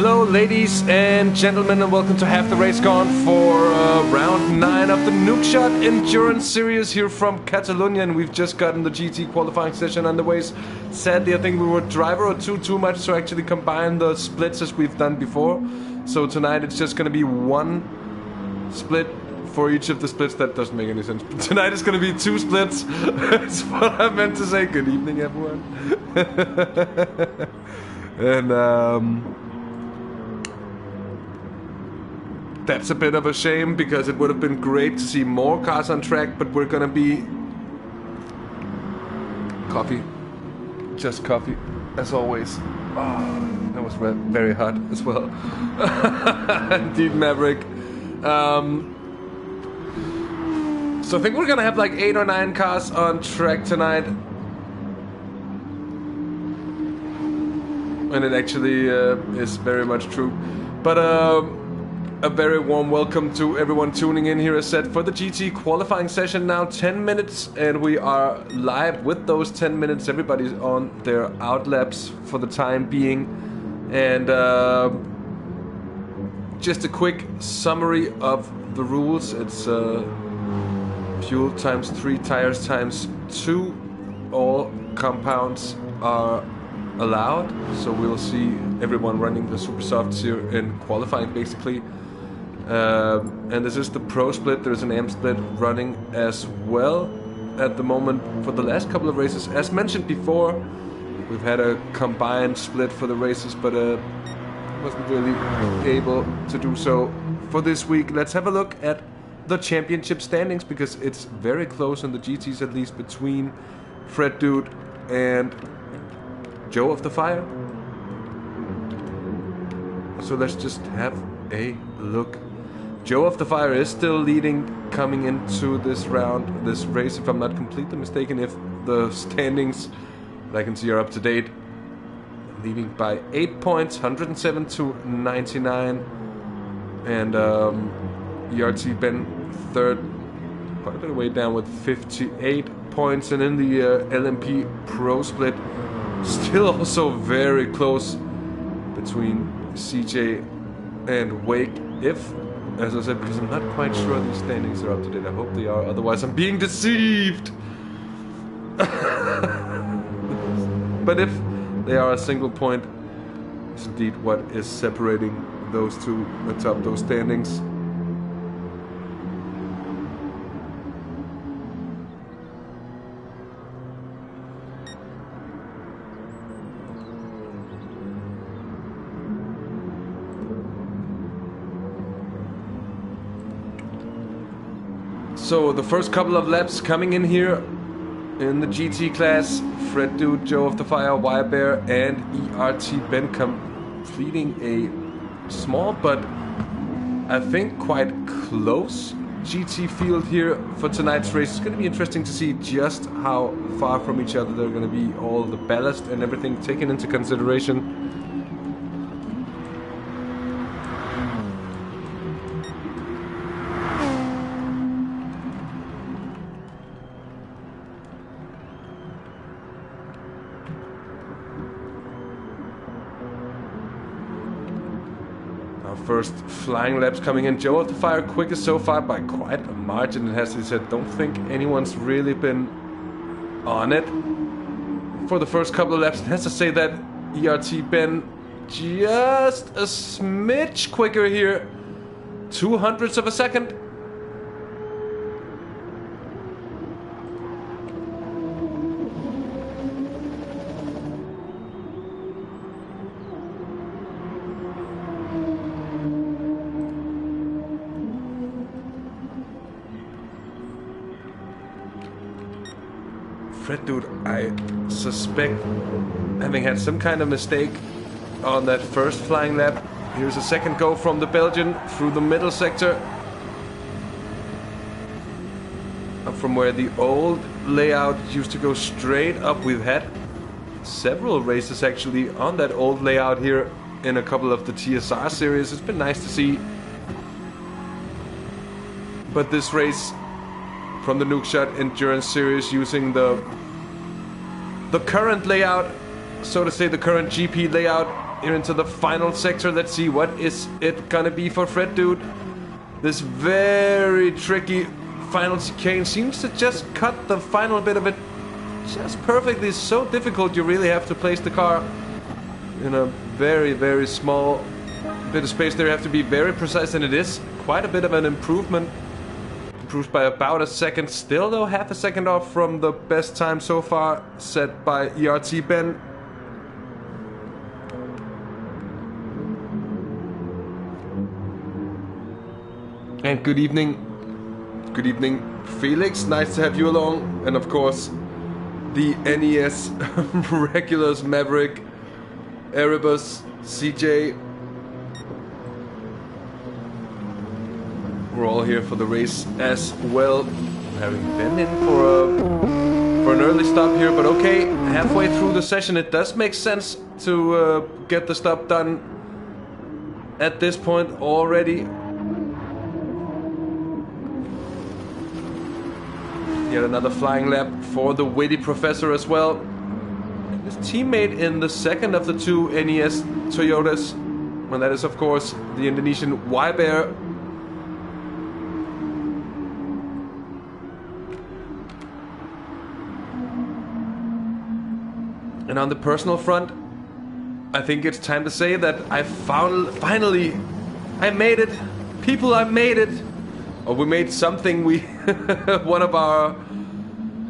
Hello ladies and gentlemen, and welcome to Half the Race Gone for round 9 of the Nukeshot Endurance Series here from Catalunya, and we've just gotten the GT qualifying session underway. Sadly, I think we were a driver or two too much to actually combine the splits as we've done before. So tonight it's just going to be one split for each of the splits. That doesn't make any sense. Tonight it's going to be 2 splits. That's what I meant to say. Good evening, everyone. And that's a bit of a shame, because it would have been great to see more cars on track, but we're gonna be... Coffee. Just coffee, as always. Oh, that was very hot as well. Indeed, Maverick. So I think we're gonna have like 8 or 9 cars on track tonight. And it actually is very much true. But a very warm welcome to everyone tuning in here, as said, for the GT qualifying session. Now 10 minutes, and we are live with those 10 minutes. Everybody's on their out laps for the time being. And just a quick summary of the rules. It's fuel times 3, tires times 2. All compounds are allowed, so we'll see everyone running the super softs here in qualifying, basically. And this is the pro split. There's an AM split running as well at the moment for the last couple of races. As mentioned before, we've had a combined split for the races, but wasn't really able to do so for this week. Let's have a look at the championship standings, because it's very close in the GTs, at least, between Fred Dude and Joe of the Fire. So let's just have a look. Joe of the Fire is still leading coming into this round, this race, if I'm not completely mistaken. If the standings that I can see are up to date, leading by 8 points, 107 to 99. And ERT Ben third, quite a bit of way down with 58 points. And in the LMP Pro Split, still also very close between CJ and Wake. If, as I said, because I'm not quite sure these standings are up to date. I hope they are, otherwise I'm being deceived. But if they are a single point, it's indeed what is separating those two atop those standings. So the first couple of laps coming in here in the GT class, Fred Dude, Joe of the Fire, Wirebear, and ERT Ben completing a small but I think quite close GT field here for tonight's race. It's going to be interesting to see just how far from each other they're going to be, all the ballast and everything taken into consideration. First flying laps coming in. Joe of the Fire quickest so far by quite a margin. It has to be said, don't think anyone's really been on it for the first couple of laps. It has to say that ERT Ben just a smidge quicker here, 0.02 of a second. Fred Dude, I suspect, having had some kind of mistake on that first flying lap. Here's a second go from the Belgian through the middle sector, up from where the old layout used to go straight up. We've had several races actually on that old layout here in a couple of the TSR series. It's been nice to see. But this race from the Nukeshot Endurance Series, using the current layout, so to say, the current GP layout, here into the final sector. Let's see what is it gonna be for Fred Dude. This very tricky final chicane seems to just cut the final bit of it just perfectly. It's so difficult. You really have to place the car in a very, very small bit of space there. You have to be very precise, and it is quite a bit of an improvement. Improves by about a second. Still, though, half a second off from the best time so far set by ERT Ben. And good evening. Good evening, Felix. Nice to have you along. And of course, the NES Regulars, Maverick, Erebus, CJ. We're all here for the race as well. Having been in for an early stop here, but okay, halfway through the session, it does make sense to get the stop done at this point already. Yet another flying lap for the witty professor as well. His teammate in the second of the two NES Toyotas, and that is of course the Indonesian Y-Bear. And on the personal front, I think it's time to say that I finally made it. People, I made it. Or we made something. We one of our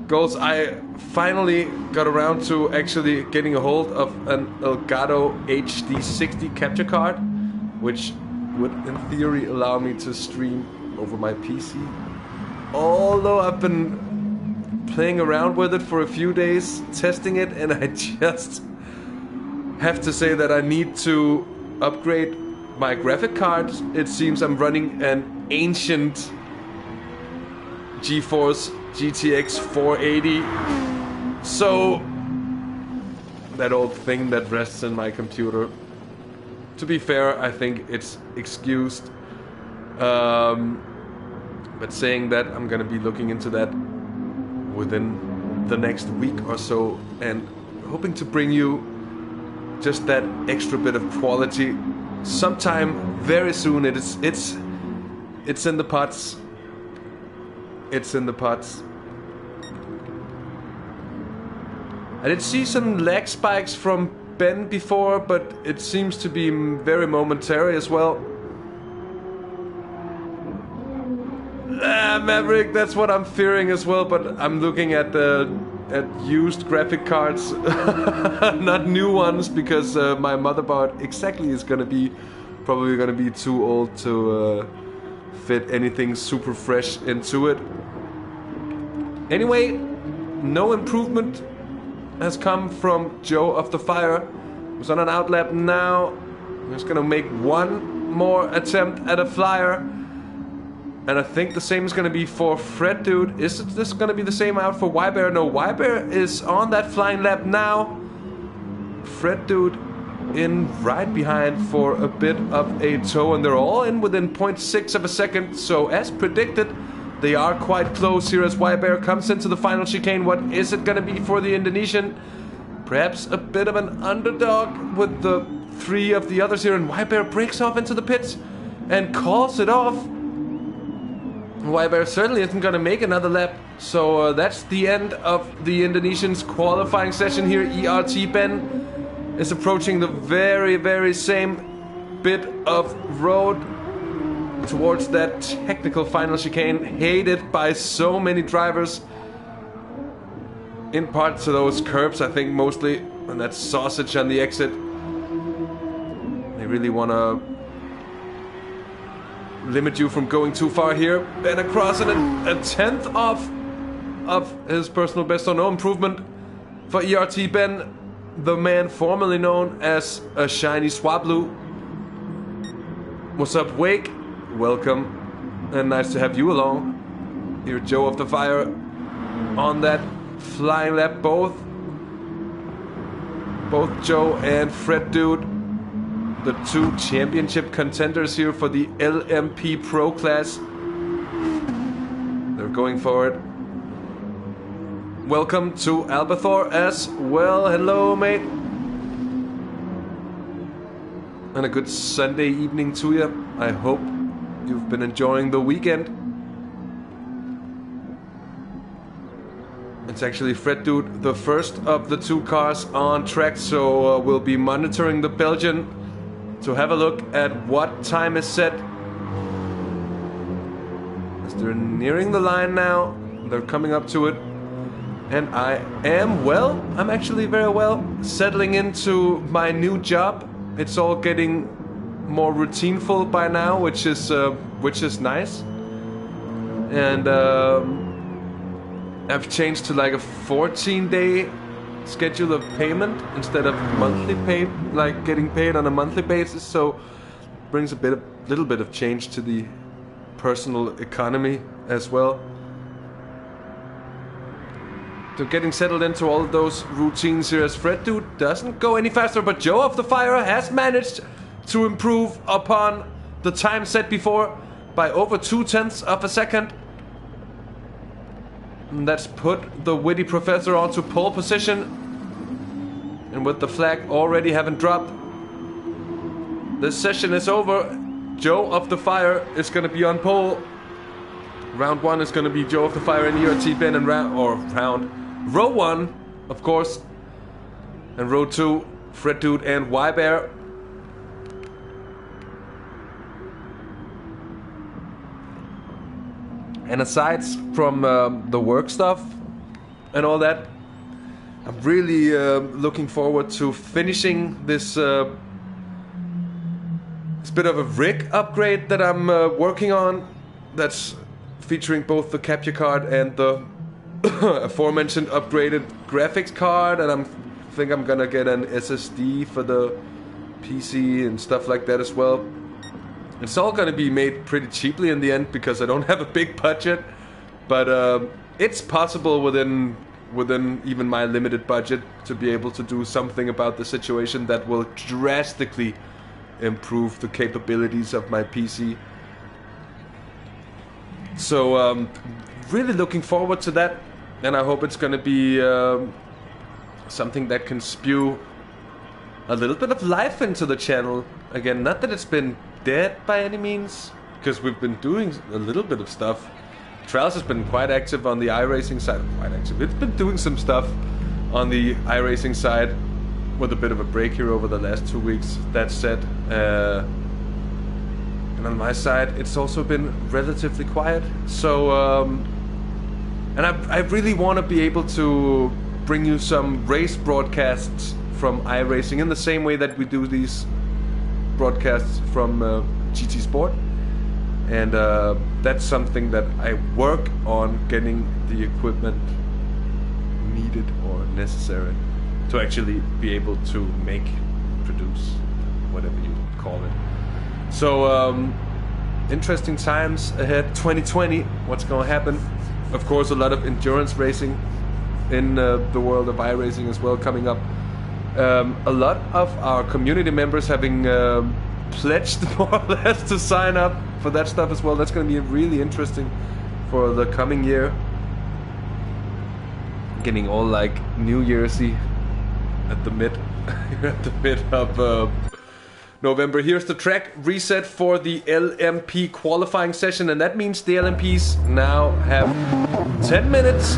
goals. I finally got around to actually getting a hold of an Elgato HD60 capture card, which would in theory allow me to stream over my PC. Although I've been playing around with it for a few days, testing it, and I just have to say that I need to upgrade my graphic card. It seems I'm running an ancient GeForce GTX 480. So that old thing that rests in my computer. To be fair, I think it's excused. But saying that, I'm gonna be looking into that within the next week or so, and hoping to bring you just that extra bit of quality sometime very soon. It's in the pots. It's in the pots. I did see some lag spikes from Ben before, but it seems to be very momentary as well. Maverick, that's what I'm fearing as well, but I'm looking at used graphic cards, not new ones, because my motherboard exactly is probably gonna be too old to fit anything super fresh into it. Anyway, no improvement has come from Joe of the Fire, who's on an outlap now. He's gonna make one more attempt at a flyer. And I think the same is going to be for Fred Dude. Is this going to be the same out for Y-Bear? No, Y-Bear is on that flying lap now. Fred Dude in right behind for a bit of a tow. And they're all in within 0.6 of a second. So as predicted, they are quite close here as Y-Bear comes into the final chicane. What is it going to be for the Indonesian? Perhaps a bit of an underdog with the three of the others here. And Y-Bear breaks off into the pits and calls it off. Y-Bear certainly isn't going to make another lap, so that's the end of the Indonesians' qualifying session here. ERT Ben is approaching the very, very same bit of road towards that technical final chicane, hated by so many drivers in parts of those curbs, I think mostly, and that sausage on the exit. They really want to limit you from going too far here. And across and a tenth off of his personal best, so no improvement for ERT Ben, the man formerly known as a shiny Swablu. What's up, Wake? Welcome, and nice to have you along. Here, Joe of the Fire on that flying lap. Both Joe and Fred Dude, the two championship contenders here for the LMP Pro class. They're going for it. Welcome to Albathor as well. Hello, mate. and a good Sunday evening to you. I hope you've been enjoying the weekend. It's actually Fred Dude, the first of the 2 cars on track, so we'll be monitoring the Belgian to have a look at what time is set. As they're nearing the line now, they're coming up to it. And I am, well, I'm actually very well settling into my new job. It's all getting more routineful by now, which is nice. And I've changed to like a 14-day schedule of payment instead of monthly pay, like getting paid on a monthly basis. So brings a little bit of change to the personal economy as well. So getting settled into all of those routines here as Fred Dude doesn't go any faster, but Joe of the Fire has managed to improve upon the time set before by over 0.2 of a second. And that's put the witty professor onto pole position. And with the flag already having dropped, this session is over. Joe of the Fire is going to be on pole. Round 1 is going to be Joe of the Fire and ERT Ben, and row 1, of course, and row 2, Fred Dude and Y-Bear. And aside from the work stuff and all that, I'm really looking forward to finishing this bit of a rig upgrade that I'm working on. That's featuring both the capture card and the aforementioned upgraded graphics card, and I think I'm gonna get an SSD for the PC and stuff like that as well. It's all gonna be made pretty cheaply in the end because I don't have a big budget, but it's possible within even my limited budget to be able to do something about the situation that will drastically improve the capabilities of my PC. So really looking forward to that, and I hope it's gonna be something that can spew a little bit of life into the channel again. Not that it's been dead by any means, because we've been doing a little bit of stuff. Traels has been quite active on the iRacing side. It's been doing some stuff on the iRacing side with a bit of a break here over the last 2 weeks. That said, and on my side, it's also been relatively quiet. So, and I really want to be able to bring you some race broadcasts from iRacing in the same way that we do these broadcasts from GT Sport. And that's something that I work on getting the equipment needed or necessary to actually be able to produce, whatever you call it. So, interesting times ahead. 2020, what's going to happen? Of course, a lot of endurance racing in the world of iRacing as well coming up. A lot of our community members having pledged more or less to sign up for that stuff as well. That's going to be really interesting for the coming year. Getting all like New Year's-y at the mid of November. Here's the track reset for the LMP qualifying session, and that means the LMPs now have 10 minutes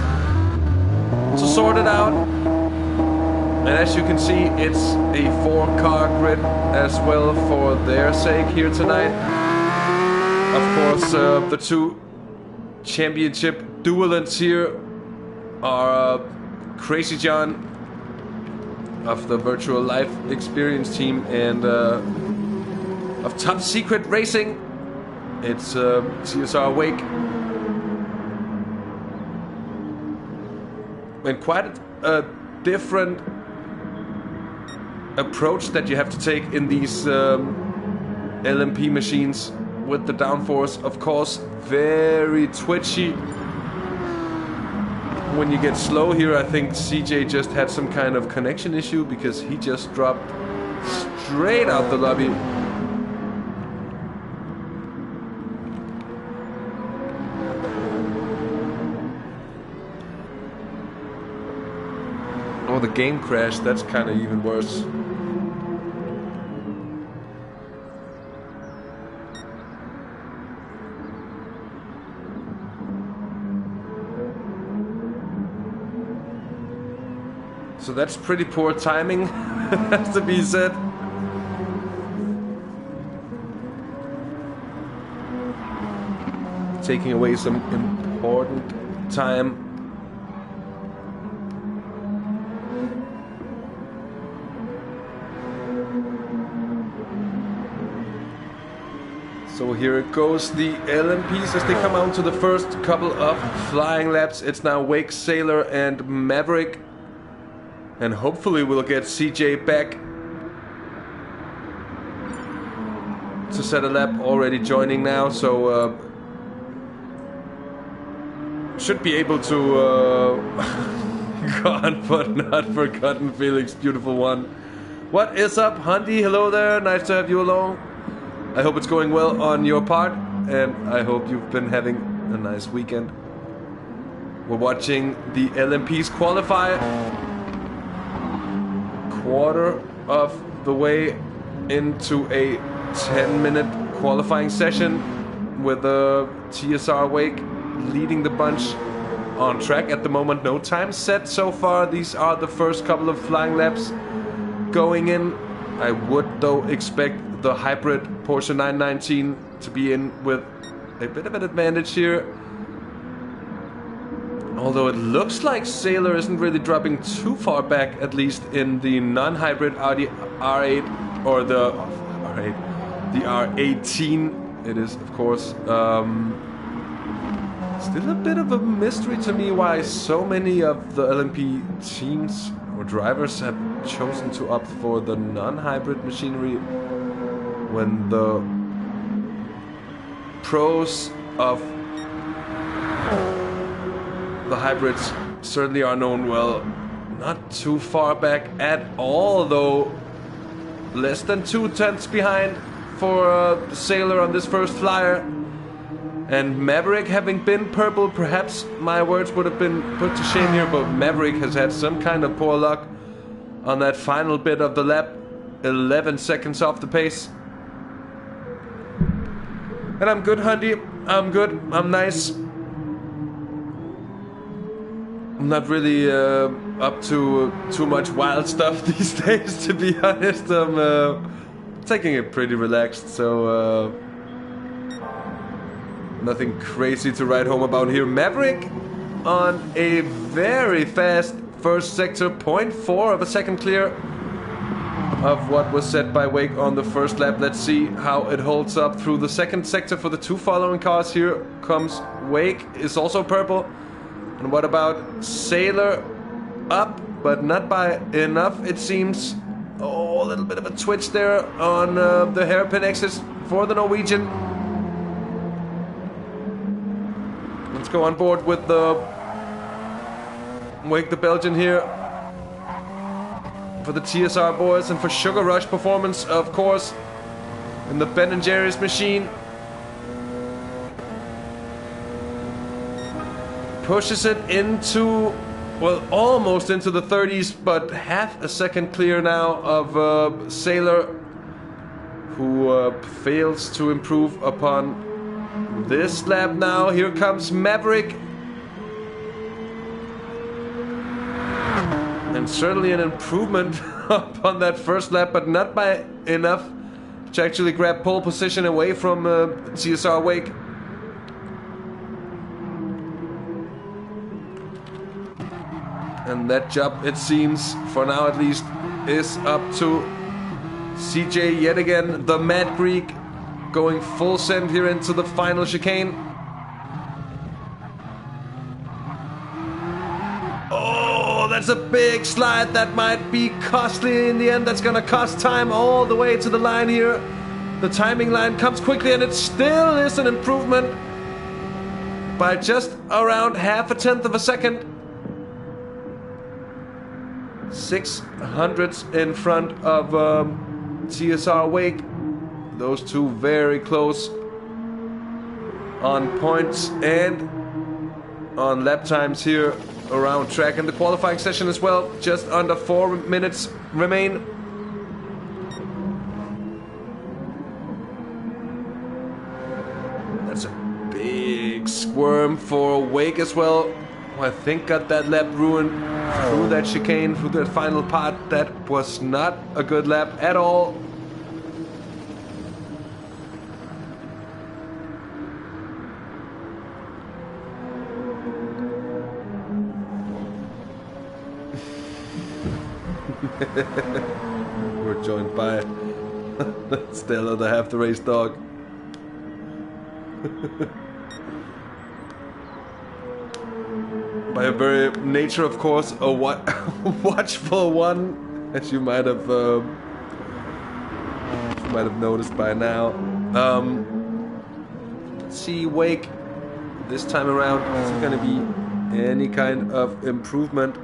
to sort it out. And as you can see, it's a 4-car grid as well for their sake here tonight. Of course, the 2 championship duelants here are Crazy John of the Virtual Life Experience team and of Top Secret Racing. It's CSR Wake. And quite a different approach that you have to take in these LMP machines with the downforce. Of course, very twitchy. When you get slow here, I think CJ just had some kind of connection issue because he just dropped straight out the lobby. Oh, the game crashed. That's kind of even worse. So that's pretty poor timing, has to be said. Taking away some important time. So here it goes, the LMPs as they come out to the first couple of flying laps. It's now Wake, Sailor and Maverick. And hopefully we'll get CJ back to set a lap, already joining now. So should be able to gone but not forgotten, Felix, beautiful one. What is up, Hundy? Hello there, nice to have you along. I hope it's going well on your part, and I hope you've been having a nice weekend. We're watching the LMPs qualify. Quarter of the way into a 10-minute qualifying session with the TSR Wake leading the bunch on track at the moment. No time set so far. These are the first couple of flying laps going in. I would though expect the hybrid Porsche 919 to be in with a bit of an advantage here. Although it looks like Sailor isn't really dropping too far back, at least in the non-hybrid Audi R8 or the R8, the R18. It is, of course. Still a bit of a mystery to me why so many of the LMP teams or drivers have chosen to opt for the non-hybrid machinery when the pros of the hybrids certainly are known well. Not too far back at all, though. Less than 2/10 behind for Sailor on this first flyer. And Maverick, having been purple, perhaps my words would have been put to shame here, but Maverick has had some kind of poor luck on that final bit of the lap. 11 seconds off the pace. And I'm good, Hundy. I'm good. I'm nice. I'm not really up to too much wild stuff these days, to be honest. I'm taking it pretty relaxed, so nothing crazy to write home about here. Maverick on a very fast first sector, 0.4 of a second clear of what was set by Wake on the first lap. Let's see how it holds up through the second sector for the two following cars. Here comes Wake, is also purple. And what about Sailor? Up, but not by enough, it seems. Oh, a little bit of a twitch there on the hairpin exit for the Norwegian. Let's go on board with the Wake the Belgian here for the TSR boys and for Sugar Rush Performance, of course, in the Ben & Jerry's machine. Pushes it into, well, almost into the 30s, but half a second clear now of Sailor, who fails to improve upon this lap now. Here comes Maverick. And certainly an improvement upon that first lap, but not by enough to actually grab pole position away from TSR Wake. And that job, it seems, for now at least, is up to CJ yet again. The Mad Greek going full send here into the final chicane. Oh, that's a big slide. That might be costly in the end. That's gonna cost time all the way to the line here. The timing line comes quickly, and it still is an improvement by just around half a tenth of a second. 600ths in front of TSR Wake. Those two very close on points and on lap times here around track. In the qualifying session as well, just under 4 minutes remain. That's a big squirm for Wake as well. who I think got that lap ruined through that chicane, through that final part. That was not a good lap at all. We're joined by Stella, the half the race dog. By very nature, of course, a watchful one, as you might have noticed by now. Let's see, Wake this time around. Is it going to be any kind of improvement?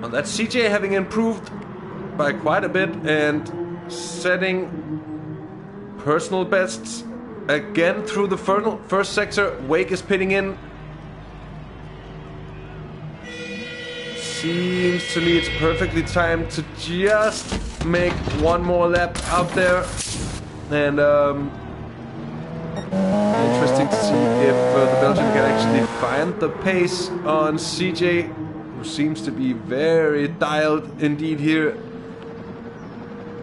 Well, that's CJ having improved by quite a bit and setting personal bests again through the first sector. Wake is pitting in. Seems to me it's perfectly timed to just make one more lap out there. And interesting to see if the Belgian can actually find the pace on CJ, who seems to be very dialed indeed here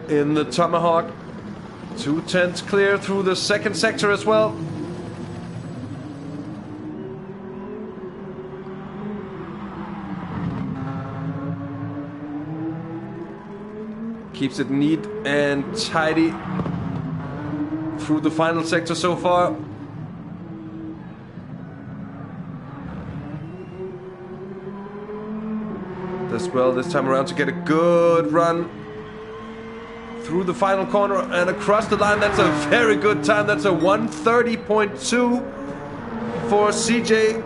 in the Tomahawk. 2/10 clear through the second sector as well. Keeps it neat and tidy through the final sector so far. As well this time around to get a good run through the final corner and across the line. That's a very good time. That's a 1:30.2 for CJ.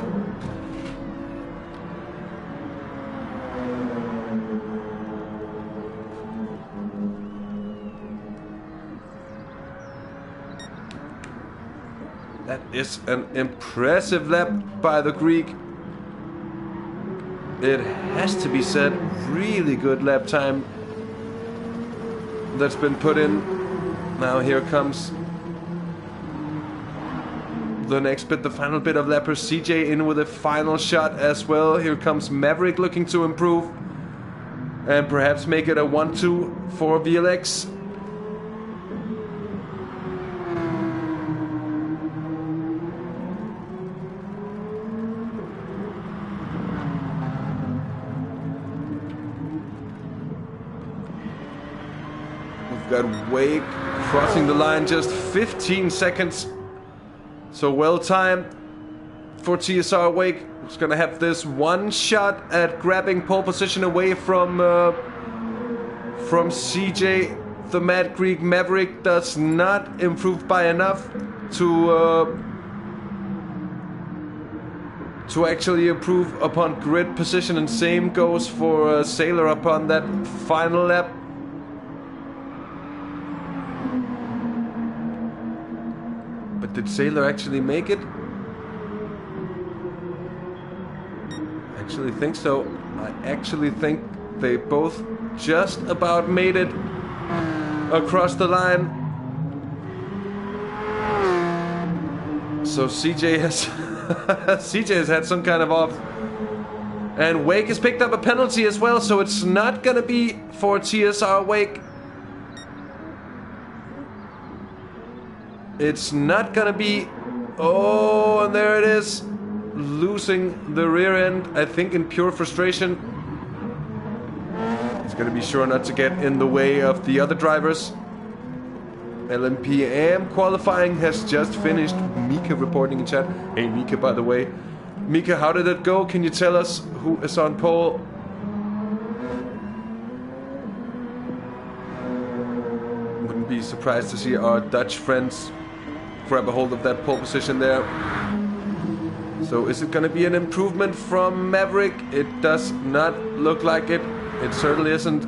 That is an impressive lap by the Greek. It has to be said, really good lap time that's been put in. Now here comes the next bit, the final bit of lappers. CJ in with a final shot as well. Here comes Maverick looking to improve and perhaps make it a 1-2 for VLX. Got Wake crossing the line just 15 seconds. So well timed for TSR Wake. Who's gonna have this one shot at grabbing pole position away from CJ. The Mad Greek Maverick does not improve by enough to actually improve upon grid position, and same goes for Sailor upon that final lap. But did Sailor actually make it? I actually think so. I actually think they both just about made it across the line. So CJ has CJ has had some kind of off. And Wake has picked up a penalty as well, so it's not gonna be for TSR Wake. It's not gonna be... Oh, and there it is. Losing the rear end, I think in pure frustration. He's gonna be sure not to get in the way of the other drivers. LMP qualifying has just finished. Mika reporting in chat. Hey Mika, by the way. Mika, how did it go? Can you tell us who is on pole? Wouldn't be surprised to see our Dutch friends grab a hold of that pole position there. So is it going to be an improvement from Maverick? It does not look like it. It certainly isn't.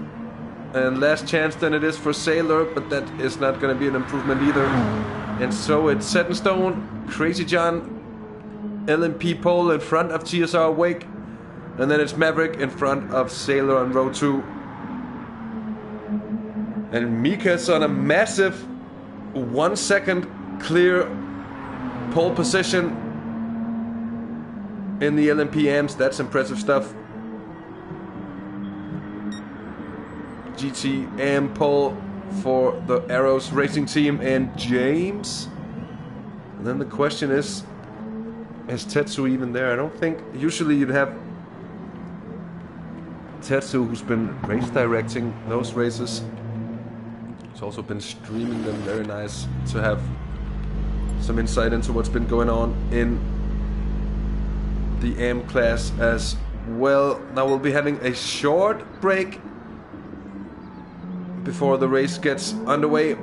And less chance than it is for Sailor, but that is not going to be an improvement either. And so it's set in stone. Crazy John, LMP pole in front of TSR Wake. And then it's Maverick in front of Sailor on row 2. And Mika's on a massive 1 second clear pole position in the LMP AMs. That's impressive stuff. GT AM pole for the Arrows racing team and James. And then the question is Tetsu even there? I don't think. Usually you'd have Tetsu, who's been race directing those races. He's also been streaming them. Very nice to have some insight into what's been going on in the AM class as well. Now we'll be having a short break before the race gets underway.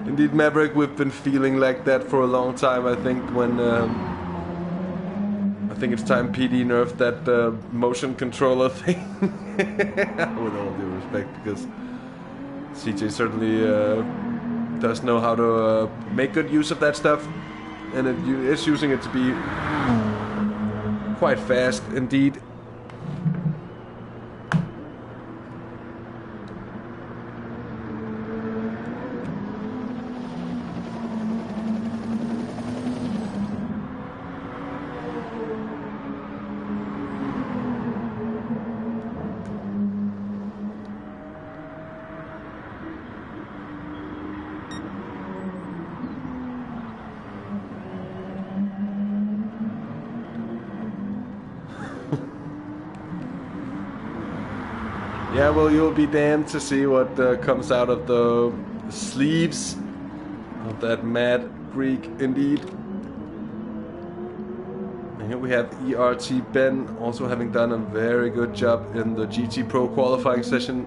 Indeed, Maverick, we've been feeling like that for a long time. I think when I think it's time PD nerfed that motion controller thing. With all due respect, because CJ certainly does know how to make good use of that stuff, and it is using it to be quite fast indeed. Yeah, well, you'll be damned to see what comes out of the sleeves of that mad Greek, indeed. And here we have ERT Ben also having done a very good job in the GT Pro qualifying session.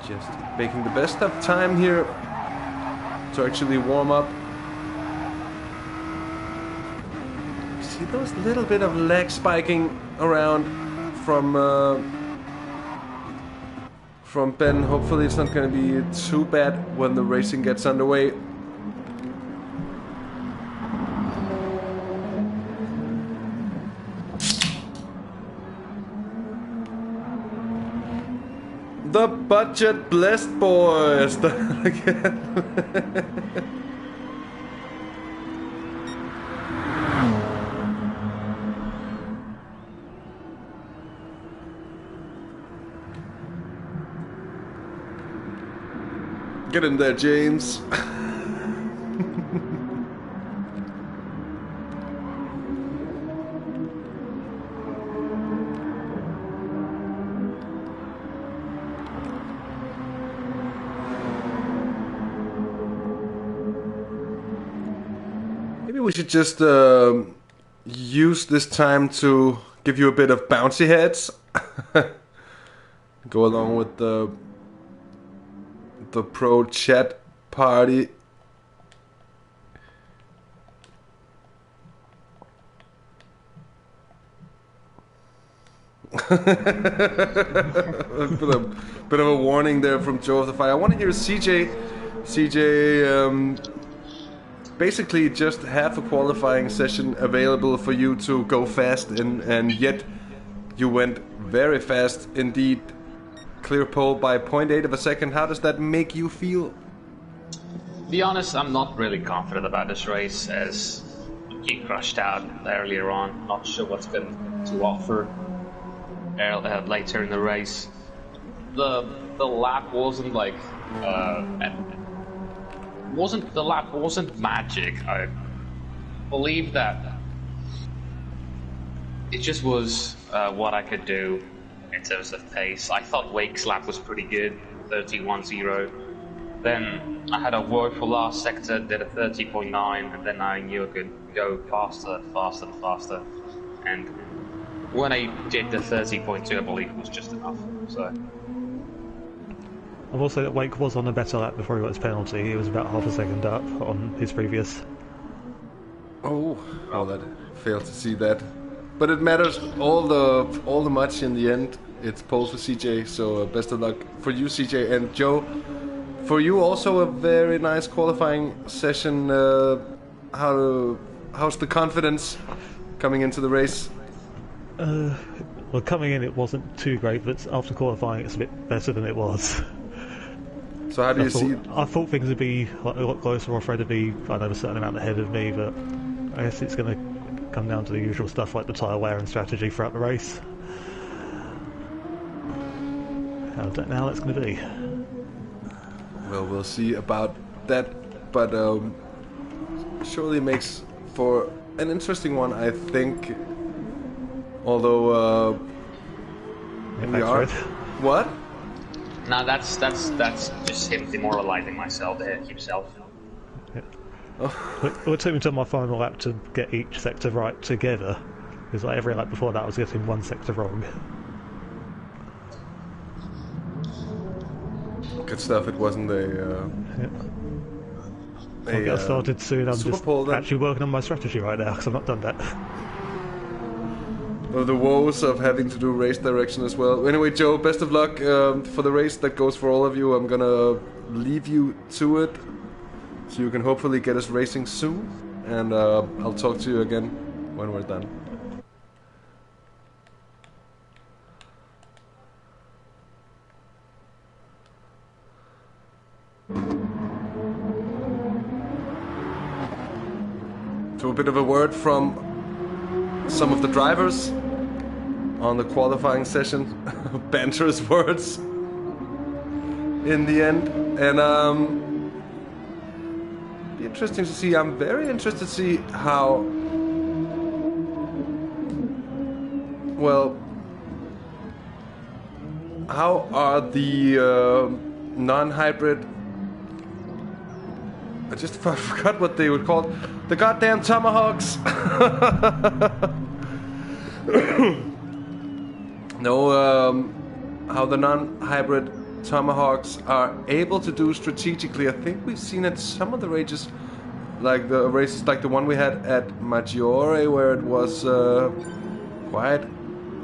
Just making the best of time here to actually warm up. See those little bit of leg spiking around from Ben. Hopefully it's not going to be too bad when the racing gets underway. The budget blessed boys. Get in there, James. Maybe we should just use this time to give you a bit of bouncy heads. Go along with the pro chat party. a bit of a warning there from Joe of the Fire. I want to hear CJ basically just half a qualifying session available for you to go fast in, and yet you went very fast indeed. Clear pole by 0.8 of a second. How does that make you feel? To be honest, I'm not really confident about this race, as he crushed out earlier on. Not sure what's going to offer later in the race. The lap wasn't like the lap wasn't magic. I believe that it just was what I could do in terms of pace. I thought Wake's lap was pretty good, 31.0. Then I had a woeful last sector, did a 30.9, and then I knew I could go faster, faster, faster. And when I did the 30.2, I believe it was just enough. So. I will say that Wake was on a better lap before he got his penalty. He was about half a second up on his previous. Oh, that failed to see that. But it matters all the much in the end. It's pole for CJ, so best of luck for you, CJ. And Joe, for you also a very nice qualifying session. How's the confidence coming into the race? Well, coming in it wasn't too great, but after qualifying it's a bit better than it was. So how do you see? I thought things would be a lot closer, or Fred would be, I know, a certain amount ahead of me, but I guess it's going to come down to the usual stuff like the tyre wear and strategy throughout the race. I don't know how that's going to be. Well, we'll see about that, but surely makes for an interesting one, I think. Although we are. What? No, that's just him demoralizing himself. Yeah. It took me to my final lap to get each sector right together, because like every lap before that I was getting one sector wrong. Good stuff. It wasn't a. I'll get started soon. I'm just pole, actually working on my strategy right now because I've not done that. The woes of having to do race direction as well. Anyway, Joe, best of luck for the race. That goes for all of you. I'm gonna leave you to it, so you can hopefully get us racing soon. And I'll talk to you again when we're done. So a bit of a word from some of the drivers on the qualifying session. Banterous words in the end. And be interesting to see. I'm very interested to see how how are the non-hybrid, I just forgot what they were called. The goddamn Tomahawks! No, how the non-hybrid Tomahawks are able to do strategically. I think we've seen it some of the races, like the races like the one we had at Maggiore, where it was quite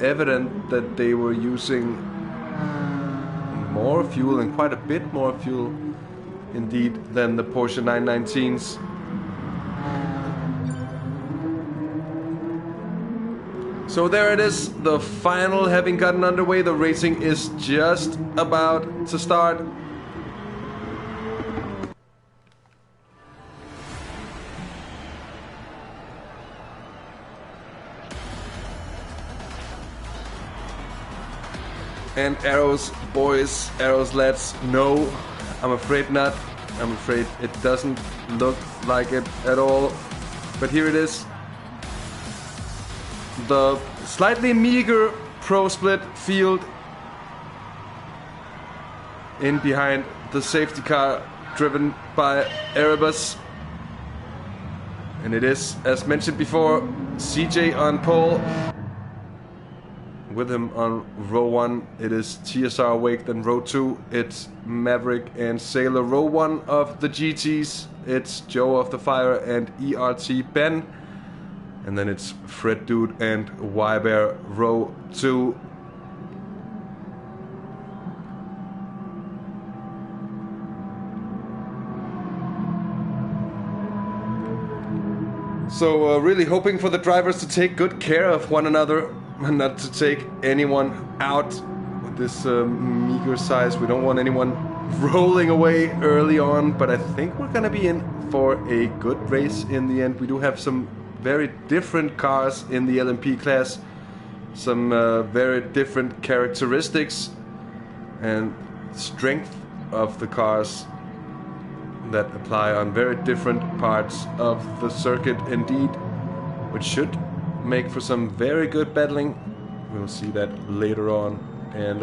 evident that they were using more fuel, and quite a bit more fuel indeed, than the Porsche 919s. So there it is, the final having gotten underway. The racing is just about to start. And arrows, boys, arrows, lads, no, I'm afraid not. I'm afraid it doesn't look like it at all. But here it is. The slightly meager pro split field in behind the safety car driven by Erebus. And it is, as mentioned before, CJ on pole. With him on row 1, it is TSR Wake. Then row 2, it's Maverick and Sailor. Row 1 of the GTs, it's Joe of the Fire and ERT Ben. And then it's Fred Dude and Y-Bear, row 2. So really hoping for the drivers to take good care of one another and not to take anyone out with this meager size. We don't want anyone rolling away early on, but I think we're gonna be in for a good race in the end. We do have some very different cars in the LMP class, some very different characteristics and strength of the cars that apply on very different parts of the circuit indeed, which should make for some very good battling. We'll see that later on. And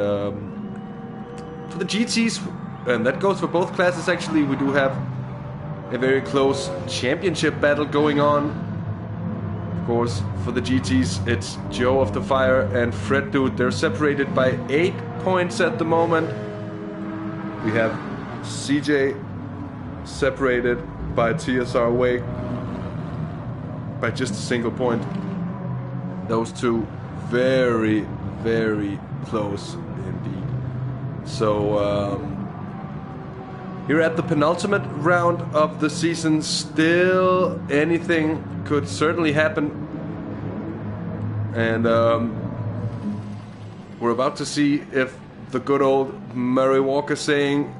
for the GTs, and that goes for both classes actually, we do have a very close championship battle going on. Of course, for the GTs, it's Joe of the Fire and Fred Dude. They're separated by 8 points at the moment. We have CJ separated by TSR Wake by just a single point. Those two very, very close indeed. So here at the penultimate round of the season, still anything could certainly happen. And we're about to see if the good old Murray Walker saying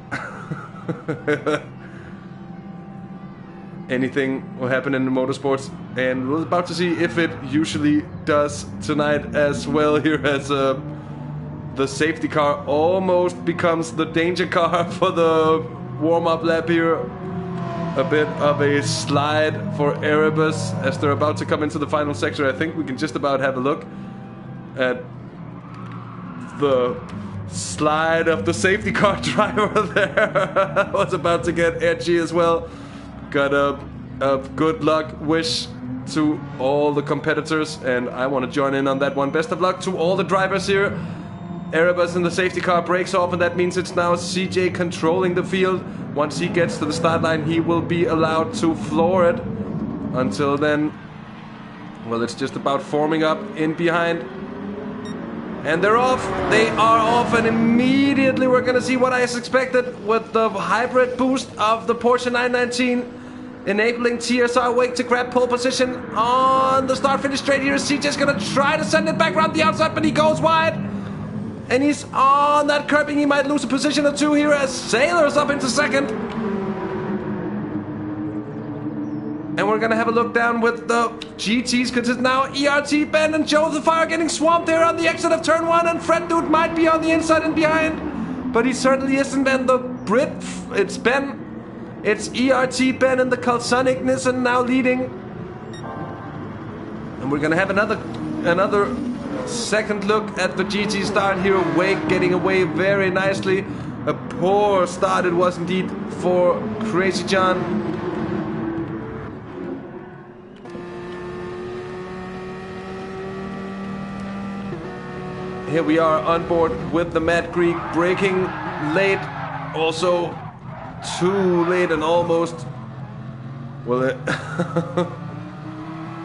anything will happen in the motorsports, and we're about to see if it usually does tonight as well, here as the safety car almost becomes the danger car for the warm-up lap here. A bit of a slide for Erebus as they're about to come into the final sector. I think we can just about have a look at the slide of the safety car driver there. Was about to get edgy as well. Got a good luck wish to all the competitors, and I want to join in on that one. Best of luck to all the drivers here. Erebus in the safety car breaks off, and that means it's now CJ controlling the field. Once he gets to the start line, he will be allowed to floor it. Until then, well, it's just about forming up in behind. And they're off. They are off, and immediately we're going to see what I expected with the hybrid boost of the Porsche 919, enabling TSR Wake to grab pole position on the start-finish straight here. CJ's going to try to send it back around the outside, but he goes wide. And he's on that curbing. He might lose a position or two here as Sailor's up into second. And we're going to have a look down with the GTs, because it's now ERT, Ben, and Joe of the Fire getting swamped there on the exit of turn 1. And Fred Dude might be on the inside and behind, but he certainly isn't. And the Brit, it's Ben. It's ERT, Ben, and the Calsonic Nissan now leading. And we're going to have another second look at the GT start here. Wake getting away very nicely. A poor start it was indeed for Crazy John. Here we are on board with the Mad Greek, braking late, also too late, and almost, well, I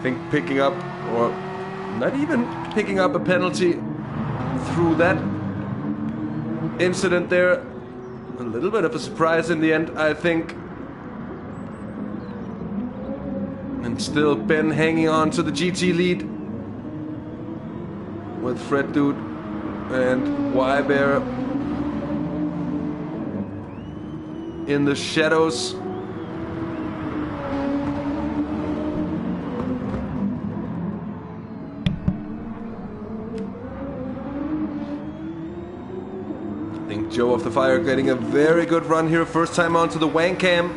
think picking up, or not even picking up a penalty through that incident there. A little bit of a surprise in the end, I think. And still Ben hanging on to the GT lead with Fred Dude and Y-Bear in the shadows. I think Joe of the Fire getting a very good run here. First time onto the Wang Cam.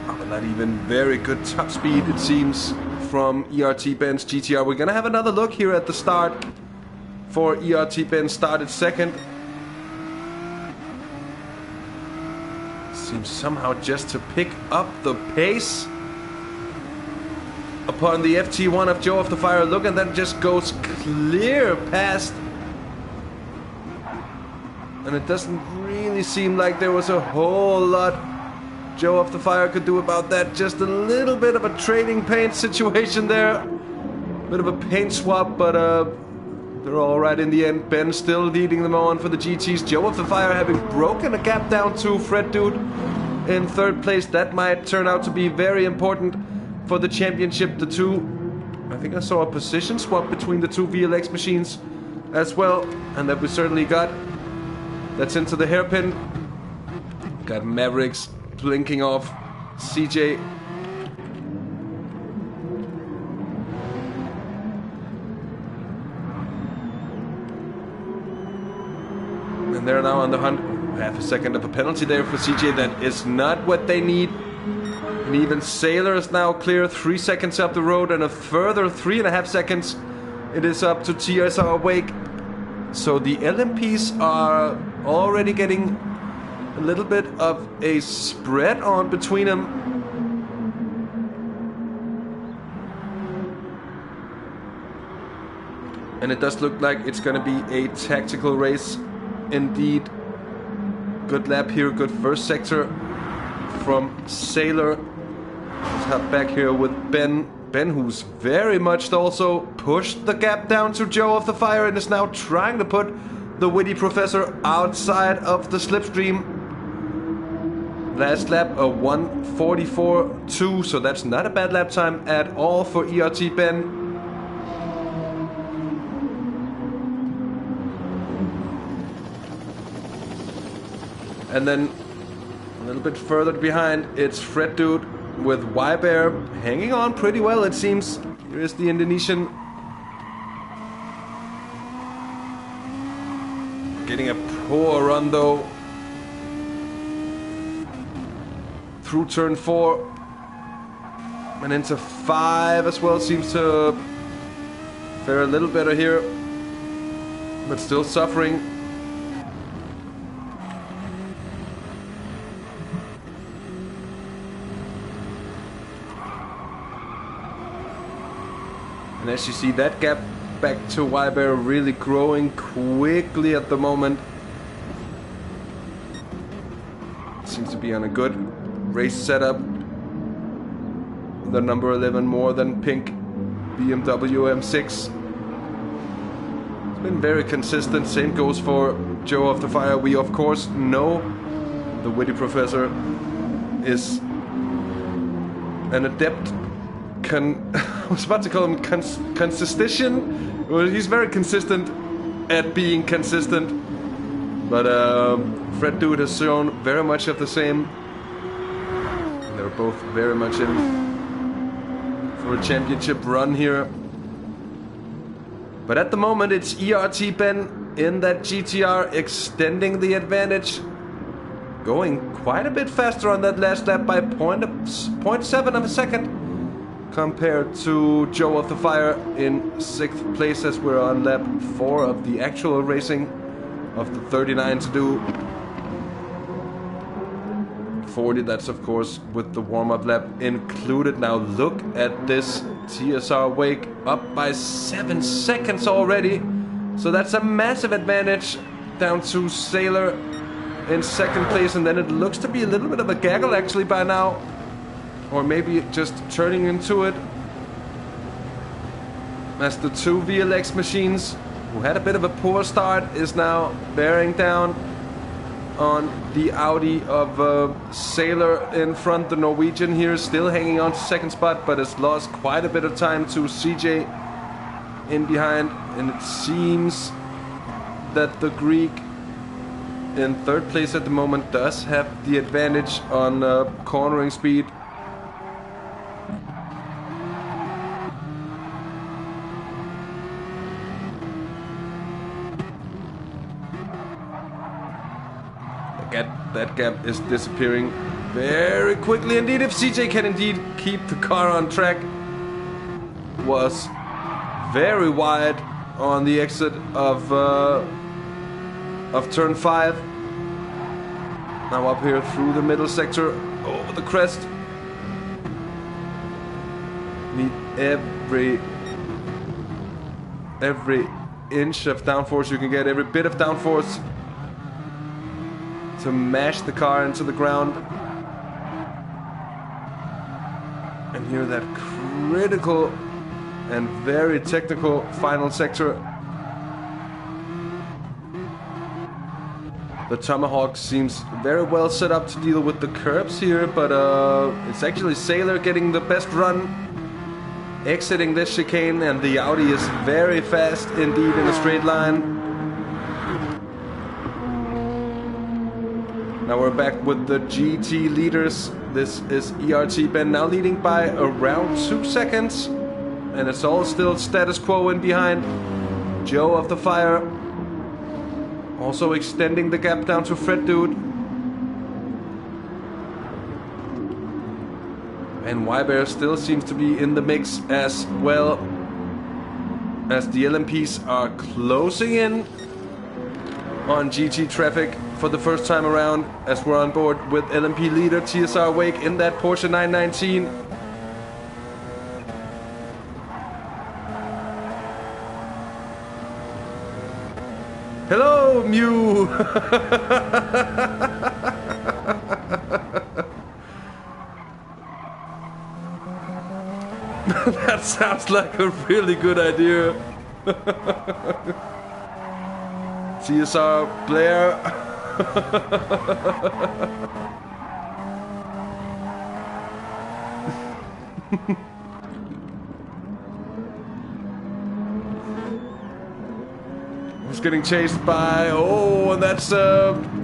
Oh, not even very good top speed, it seems, from ERT Ben's GTR. We're gonna have another look here at the start for ERT Ben. Started second. Seems somehow just to pick up the pace upon the FT1 of Joe of the Fire. Look, and then just goes clear past. And it doesn't really seem like there was a whole lot Joe of the Fire could do about that. Just a little bit of a trading paint situation there. Bit of a paint swap, but they're all right in the end. Ben still leading them on for the GTs. Joe of the Fire having broken a gap down to Fred Dude in third place. That might turn out to be very important for the championship. The two, I think I saw a position swap between the two VLX machines as well, and that we certainly got. That's into the hairpin. Got Mavericks blinking off CJ. And they're now on the hunt. Half a second of a penalty there for CJ. That is not what they need. And even Sailor is now clear, 3 seconds up the road, and a further 3.5 seconds it is up to TSR Wake. So the LMPs are already getting a little bit of a spread on between them. And it does look like it's going to be a tactical race indeed. Good lap here, good first sector from Sailor. Let's hop back here with Ben. Ben, who's very much also pushed the gap down to Joe of the Fire and is now trying to put the Witty Professor outside of the slipstream. Last lap, a 1:44.2, so that's not a bad lap time at all for ERT Ben. And then a little bit further behind, it's Fred Dude with Y-Bear hanging on pretty well, it seems. Here is the Indonesian. Getting a poor run though. Through turn 4. And into 5 as well. Seems to fare a little better here. But still suffering. And as you see, that gap back to Y-Bear really growing quickly at the moment. Seems to be on a good race setup. The number 11 more than pink BMW M6. It's been very consistent. Same goes for Joe of the Fire. We of course know the Witty Professor is an adept. I was about to call him consistentian. Well, he's very consistent at being consistent. But Fred Dude has shown very much of the same. They're both very much in for a championship run here. But at the moment it's ERT Ben in that GTR extending the advantage. Going quite a bit faster on that last lap by 0.7 of a second. Compared to Joe of the Fire in 6th place as we're on lap 4 of the actual racing of the 39 to do. 40, that's of course with the warm-up lap included. Now look at this TSR Wake up by 7 seconds already. So that's a massive advantage down to Sailor in 2nd place, and then it looks to be a little bit of a gaggle actually by now. Or maybe just turning into it. As the 2 VLX machines, who had a bit of a poor start, is now bearing down on the Audi of Sailor in front. The Norwegian here is still hanging on to 2nd spot, but has lost quite a bit of time to CJ in behind. And it seems that the Greek in 3rd place at the moment does have the advantage on cornering speed. That gap is disappearing very quickly indeed. If CJ can indeed keep the car on track. Was very wide on the exit of turn 5. Now up here through the middle sector, over the crest. Need every inch of downforce you can get, every bit of downforce to mash the car into the ground. And here that critical and very technical final sector. The Tomahawk seems very well set up to deal with the curbs here, but it's actually Sailor getting the best run, exiting this chicane, and the Audi is very fast indeed in a straight line. Now we're back with the GT leaders. This is ERT Ben now leading by around 2 seconds. And it's all still status quo in behind. Joe of the Fire also extending the gap down to Fred Dude. And Wybear still seems to be in the mix as well, as the LMPs are closing in on GT traffic for the first time around, as we're on board with LMP leader TSR Wake in that Porsche 919. Hello, Mew! That sounds like a really good idea. TSR Blair. He's getting chased by... Oh, and that's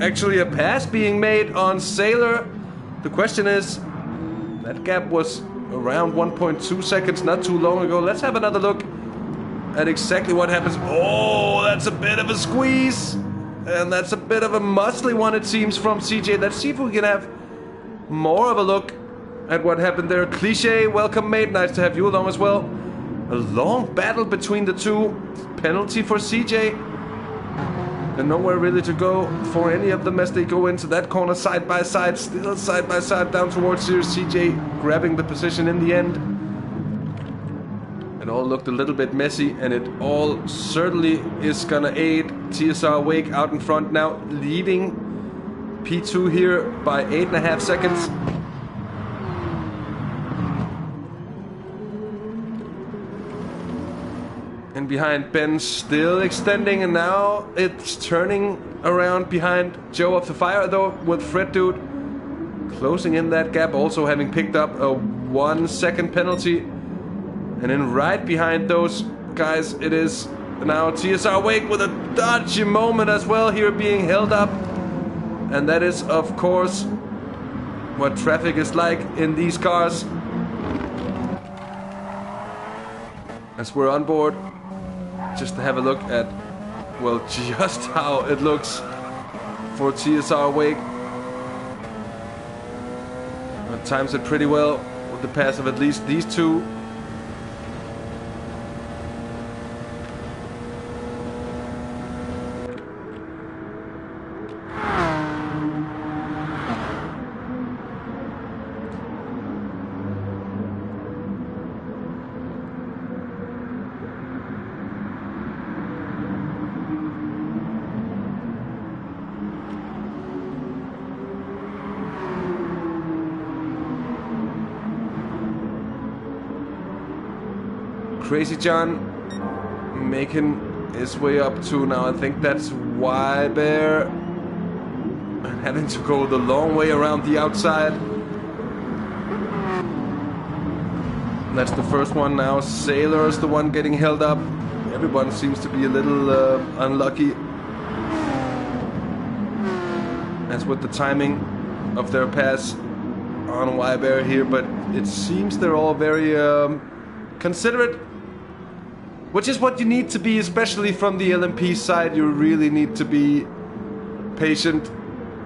actually a pass being made on Sailor. The question is, that gap was around 1.2 seconds not too long ago. Let's have another look at exactly what happens. Oh, that's a bit of a squeeze. And that's a bit of a muscly one, it seems, from CJ. Let's see if we can have more of a look at what happened there. Cliche, welcome mate. Nice to have you along as well. A long battle between the two. Penalty for CJ. And nowhere really to go for any of them as they go into that corner side by side. Still side by side down towards here. CJ grabbing the position in the end. It all looked a little bit messy, and it all certainly is gonna aid TSR Wake out in front now, leading P2 here by 8.5 seconds. And behind Ben still extending, and now it's turning around behind Joe of the Fire though, with Fred Dude closing in that gap, also having picked up a 1 second penalty. And then right behind those guys, it is now TSR Wake with a dodgy moment as well here, being held up. And that is, of course, what traffic is like in these cars. As we're on board, just to have a look at, well, just how it looks for TSR Wake. It times it pretty well with the pass of at least these two. Crazy John making his way up to now, I think that's Wybear, having to go the long way around the outside. That's the first one now. Sailor is the one getting held up. Everyone seems to be a little unlucky, as with the timing of their pass on Wybear here, but it seems they're all very considerate. Which is what you need to be, especially from the LMP side. You really need to be patient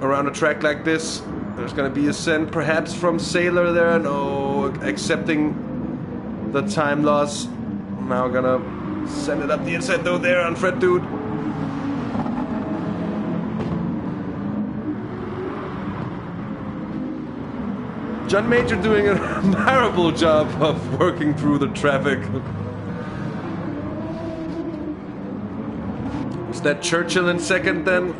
around a track like this. There's going to be a send perhaps from Sailor there. No, accepting the time loss. Now going to send it up the inside though there on Fred Dude. John Major doing an admirable job of working through the traffic. Is that Churchill in second then?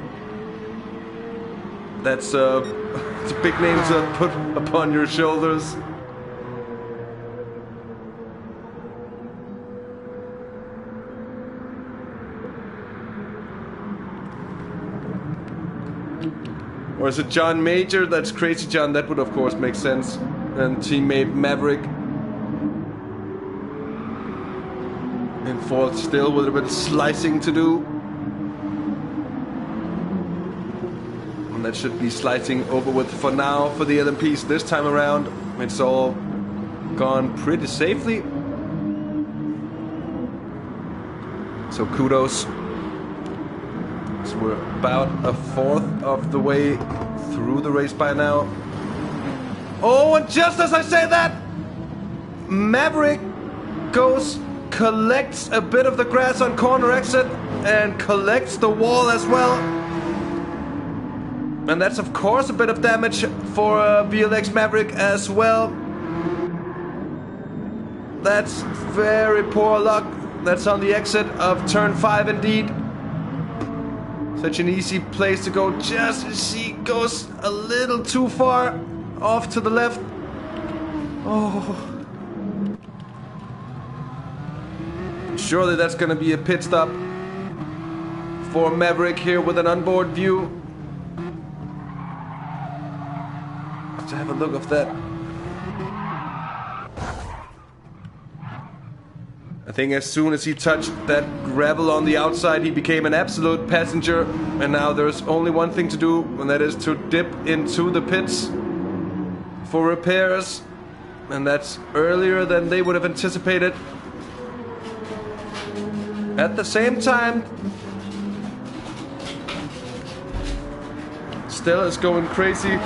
That's it's a big name to put upon your shoulders. Or is it John Major? That's Crazy John. That would of course make sense. And teammate Maverick in fourth still with a bit of slicing to do. And that should be slicing over with for now for the LMPs. This time around, it's all gone pretty safely. So kudos. So we're about a fourth of the way through the race by now. Oh, and just as I say that, Maverick collects a bit of the grass on corner exit and collects the wall as well. And that's of course a bit of damage for VLX Maverick as well. That's very poor luck. That's on the exit of turn 5 indeed. Such an easy place to go, just as she goes a little too far off to the left. Oh. Surely that's going to be a pit stop for Maverick here with an onboard view. Have to have a look of that. I think as soon as he touched that gravel on the outside, he became an absolute passenger. And now there's only one thing to do, and that is to dip into the pits for repairs. And that's earlier than they would have anticipated. At the same time, Stella's going crazy.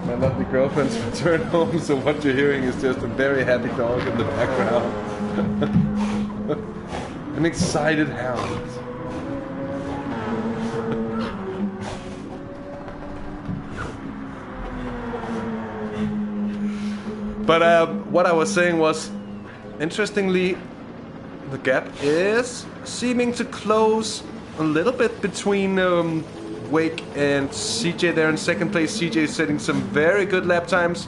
My lovely girlfriend's returned home, so what you're hearing is just a very happy dog in the background. An excited hound. But what I was saying was, interestingly, the gap is seeming to close a little bit between Wake and CJ there in second place. CJ is setting some very good lap times.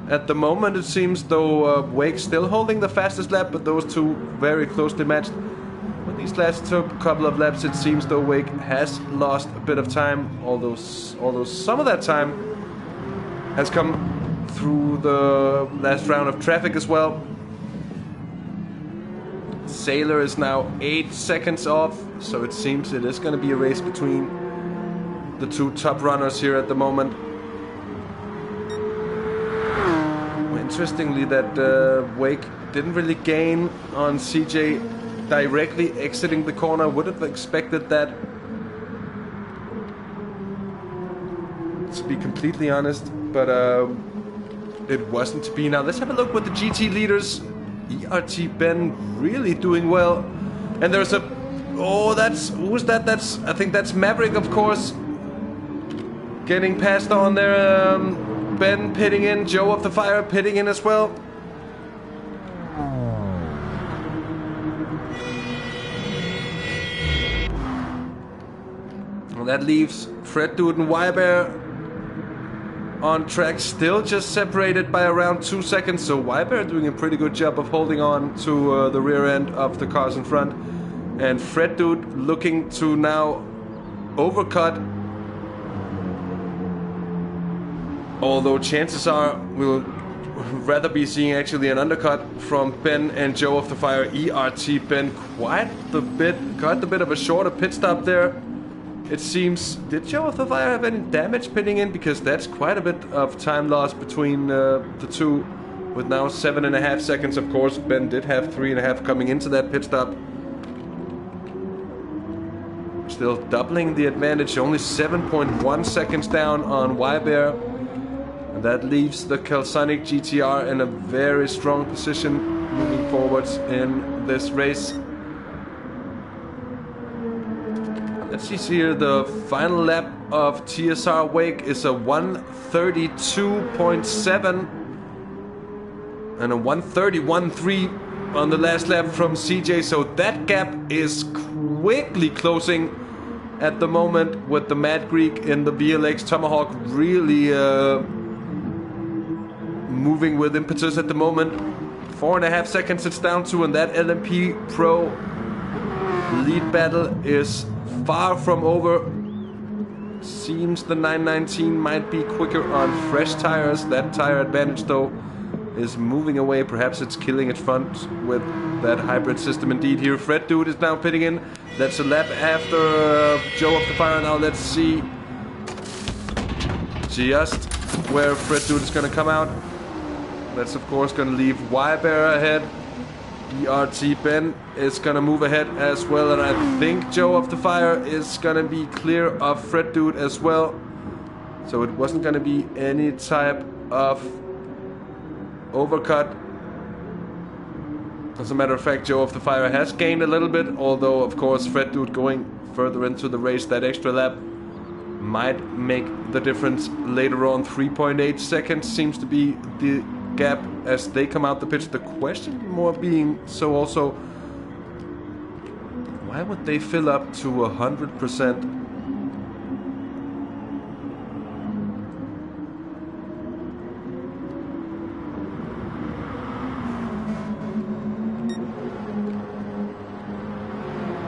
At the moment it seems though Wake's still holding the fastest lap, but those two very closely matched. But these last couple of laps it seems though Wake has lost a bit of time, although some of that time has come through the last round of traffic as well. Sailor is now 8 seconds off, so it seems it is going to be a race between the two top runners here at the moment. Interestingly, that Wake didn't really gain on CJ directly exiting the corner. Would have expected that, to be completely honest, but it wasn't to be. Now let's have a look with the GT leaders. ERT Ben really doing well, and there's a who's that? I think that's Maverick, of course, getting passed on there. Ben pitting in, Joe of the Fire pitting in as well. And that leaves Fred Dude and Wybear on track, still just separated by around 2 seconds. So Wybear doing a pretty good job of holding on to the rear end of the cars in front. And Fred Dude looking to now overcut. Although chances are we'll rather be seeing actually an undercut from Ben and Joe of the Fire. ERT Ben quite a bit of a shorter pit stop there. It seems, did Joe of the Fire have any damage pitting in? Because that's quite a bit of time lost between the two, with now 7.5 seconds. Of course, Ben did have 3.5 coming into that pit stop. Still doubling the advantage, only 7.1 seconds down on Wybear. And that leaves the Calsonic GTR in a very strong position moving forwards in this race. Let's see here, the final lap of TSR Wake is a 1:32.7 and a 1:31.3 on the last lap from CJ, so that gap is quickly closing at the moment, with the Mad Greek in the VLX Tomahawk really moving with impetus at the moment. 4.5 seconds it's down to, and that LMP Pro lead battle is far from over. Seems the 919 might be quicker on fresh tires. That tire advantage though is moving away. Perhaps it's killing its front with that hybrid system indeed here. Fred Dude is now pitting in. That's a lap after Joe of the Fire. Now let's see just where Fred Dude is going to come out. That's of course going to leave Wybear ahead. ERT Ben is going to move ahead as well, and I think Joe of the Fire is going to be clear of Fred Dude as well. So it wasn't going to be any type of overcut. As a matter of fact, Joe of the Fire has gained a little bit, although of course Fred Dude going further into the race, that extra lap might make the difference later on. 3.8 seconds seems to be the gap as they come out the pitch. The question more being, so also, why would they fill up to 100%?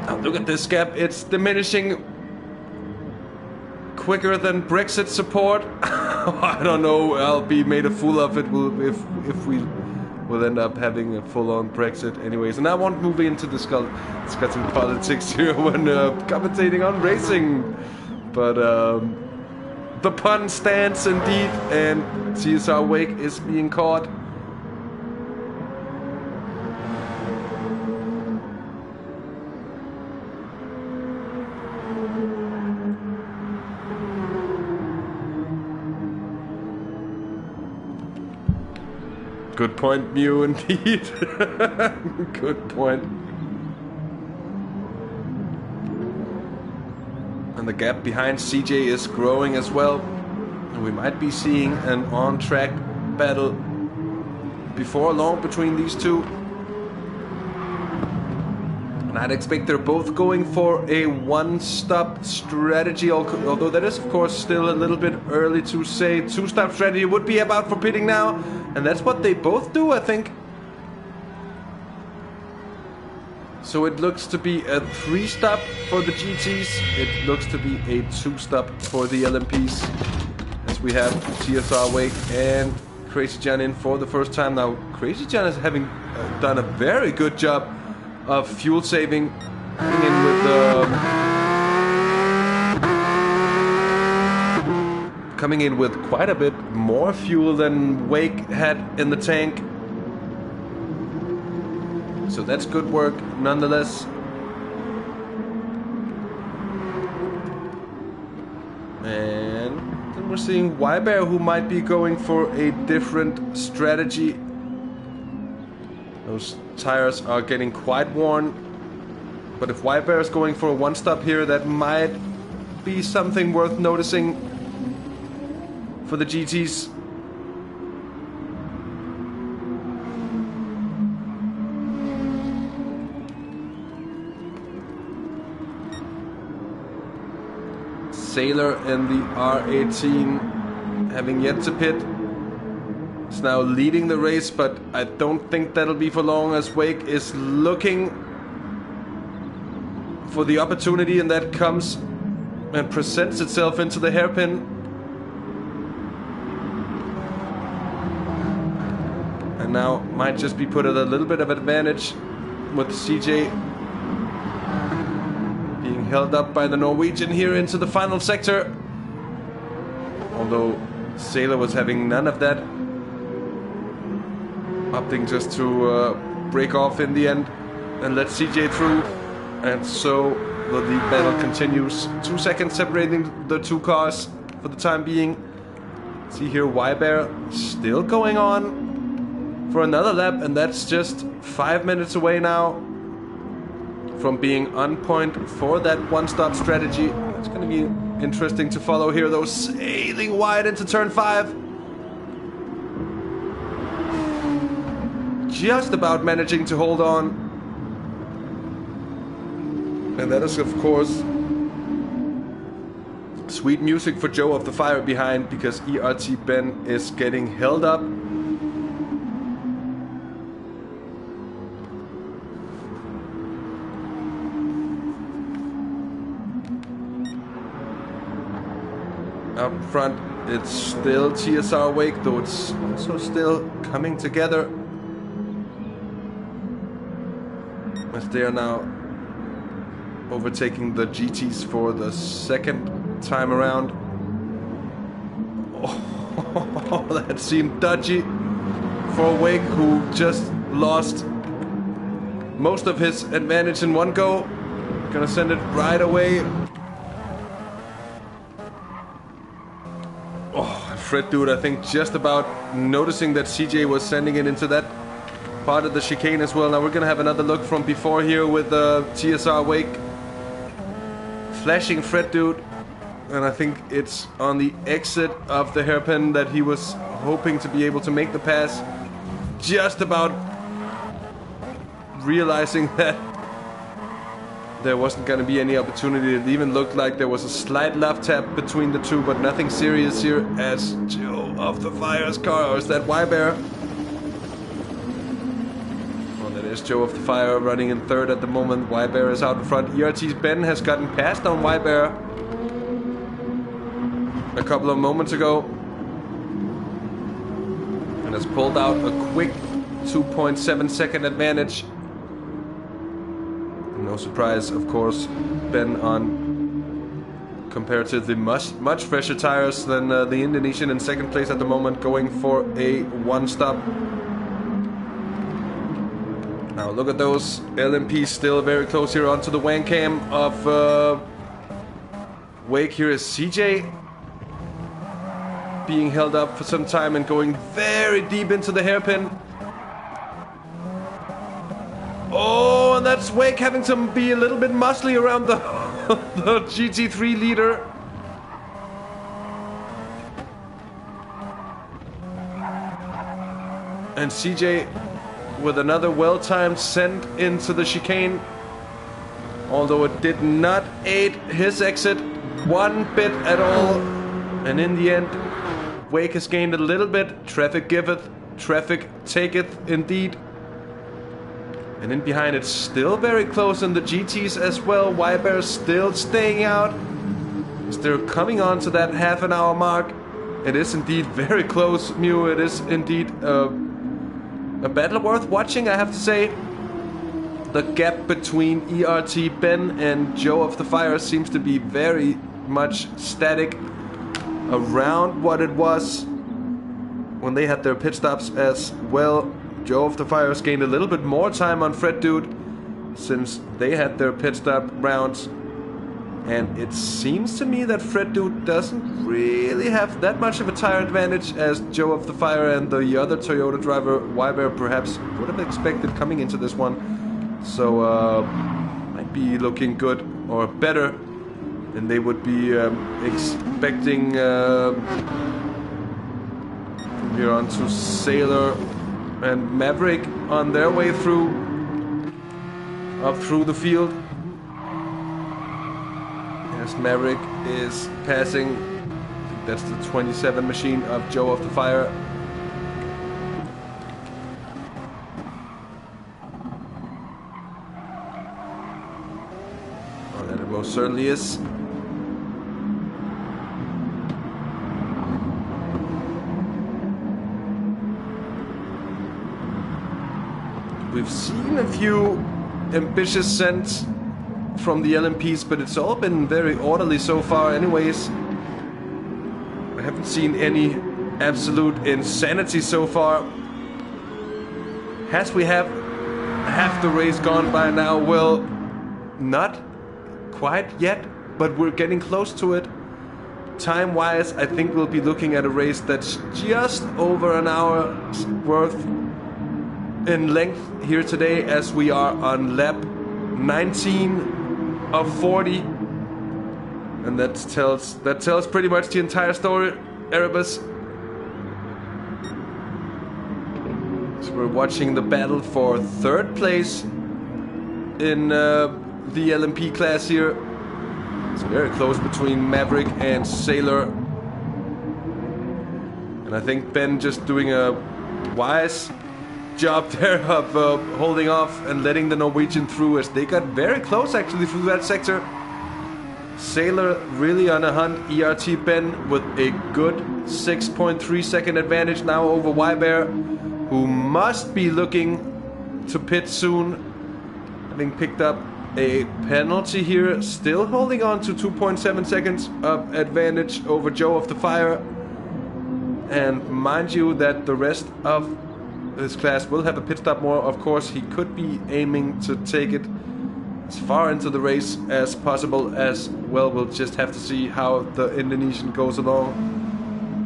Oh, look at this gap, it's diminishing quicker than Brexit support. I don't know, I'll be made a fool of it if we will end up having a full-on Brexit anyways. And I won't move into discussing politics here when commentating on racing. But the pun stands indeed, and CSR Wake is being caught. Good point, Mew, indeed. Good point. And the gap behind CJ is growing as well. And we might be seeing an on-track battle before long between these two. And I'd expect they're both going for a one-stop strategy, although that is, of course, still a little bit early to say. Two-stop strategy would be about for pitting now. And that's what they both do, I think. So it looks to be a 3-stop for the GTs. It looks to be a 2-stop for the LMPs. As we have TSR Wake and Crazy John in for the first time now. Crazy John is having done a very good job of fuel saving. Coming in with coming in with quite a bit more fuel than Wake had in the tank. So that's good work nonetheless. And then we're seeing Ybear, who might be going for a different strategy. Those tires are getting quite worn. But if Ybear is going for a one-stop here, that might be something worth noticing for the GTs. Sailor and the R18 having yet to pit. It's now leading the race, but I don't think that'll be for long, as Wake is looking for the opportunity, and that comes and presents itself into the hairpin. And now might just be put at a little bit of advantage with CJ being held up by the Norwegian here into the final sector. Although Sailor was having none of that, opting just to break off in the end and let CJ through. And so the lead battle continues. 2 seconds separating the two cars for the time being. See here, Ybear still going on for another lap, and that's just 5 minutes away now from being on point for that one-stop strategy. It's going to be interesting to follow here, though, sailing wide into turn 5. Just about managing to hold on. And that is, of course, sweet music for Joe of the Fire behind, because ERT Ben is getting held up. Up front, it's still TSR Wake, though it's also still coming together, as they are now overtaking the GTs for the second time around. Oh, that seemed dodgy for Wake, who just lost most of his advantage in one go. Gonna send it right away. Fred Dude, I think, just about noticing that CJ was sending it into that part of the chicane as well. Now we're gonna have another look from before here with TSR Wake flashing Fred Dude, and I think it's on the exit of the hairpin that he was hoping to be able to make the pass, just about realizing that there wasn't going to be any opportunity. It even looked like there was a slight love tap between the two, but nothing serious here as Joe of the Fire's car, or is that Y-Bear? Oh, that is Joe of the Fire running in third at the moment. Y-Bear is out in front. ERT's Ben has gotten past on Y-Bear a couple of moments ago and has pulled out a quick 2.7 second advantage. No surprise, of course, Ben on comparatively much fresher tires than the Indonesian in second place at the moment, going for a one-stop. Now look at those LMPs still very close here onto the wang cam of Wake. Here is CJ being held up for some time and going very deep into the hairpin. Oh, and that's Wake having to be a little bit muscly around the, the GT3 leader. And CJ with another well-timed send into the chicane, although it did not aid his exit one bit at all. And in the end, Wake has gained a little bit. Traffic giveth, traffic taketh indeed. And in behind, it's still very close in the GTs as well. Y-Bear still staying out. Still coming on to that half an hour mark. It is indeed very close, Mew. It is indeed a battle worth watching, I have to say. The gap between ERT, Ben, and Joe of the Fire seems to be very much static around what it was when they had their pit stops as well. Joe of the Fire has gained a little bit more time on Fred Dude since they had their pit stop rounds. And it seems to me that Fred Dude doesn't really have that much of a tire advantage as Joe of the Fire and the other Toyota driver, Y-Bear, perhaps would have expected coming into this one. So, might be looking good or better than they would be expecting from here on to Sailor and Maverick on their way through the field. As Maverick is passing, I think that's the 27 machine of Joe of the Fire. Oh, that it most certainly is. We've seen a few ambitious sends from the LMPs, but it's all been very orderly so far anyways. I haven't seen any absolute insanity so far. Has we have half the race gone by now? Well, not quite yet, but we're getting close to it. Time-wise, I think we'll be looking at a race that's just over an hour's worth in length here today, as we are on lap 19 of 40, and that tells pretty much the entire story, Erebus. So we're watching the battle for third place in the LMP class here. It's very close between Maverick and Sailor, and I think Ben just doing a wise job there of holding off and letting the Norwegian through, as they got very close actually through that sector. Sailor really on a hunt. ERT Ben with a good 6.3 second advantage now over Y-Bear, who must be looking to pit soon, having picked up a penalty here, still holding on to 2.7 seconds of advantage over Joe of the Fire. And mind you that the rest of this class will have a pit stop more. Of course, he could be aiming to take it as far into the race as possible as well. We'll just have to see how the Indonesian goes along.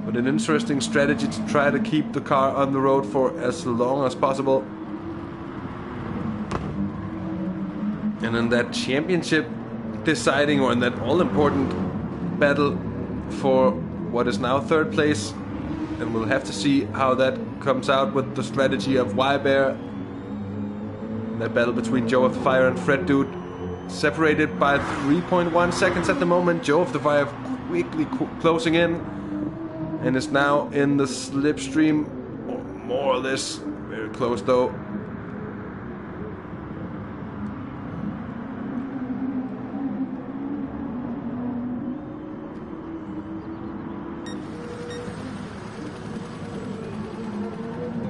But an interesting strategy to try to keep the car on the road for as long as possible. And in that championship deciding, or in that all-important battle for what is now third place, and we'll have to see how that comes out with the strategy of Bear. That battle between Joe of the Fire and Fred Dude, separated by 3.1 seconds at the moment. Joe of the Fire quickly closing in, and is now in the slipstream, more or less very close though.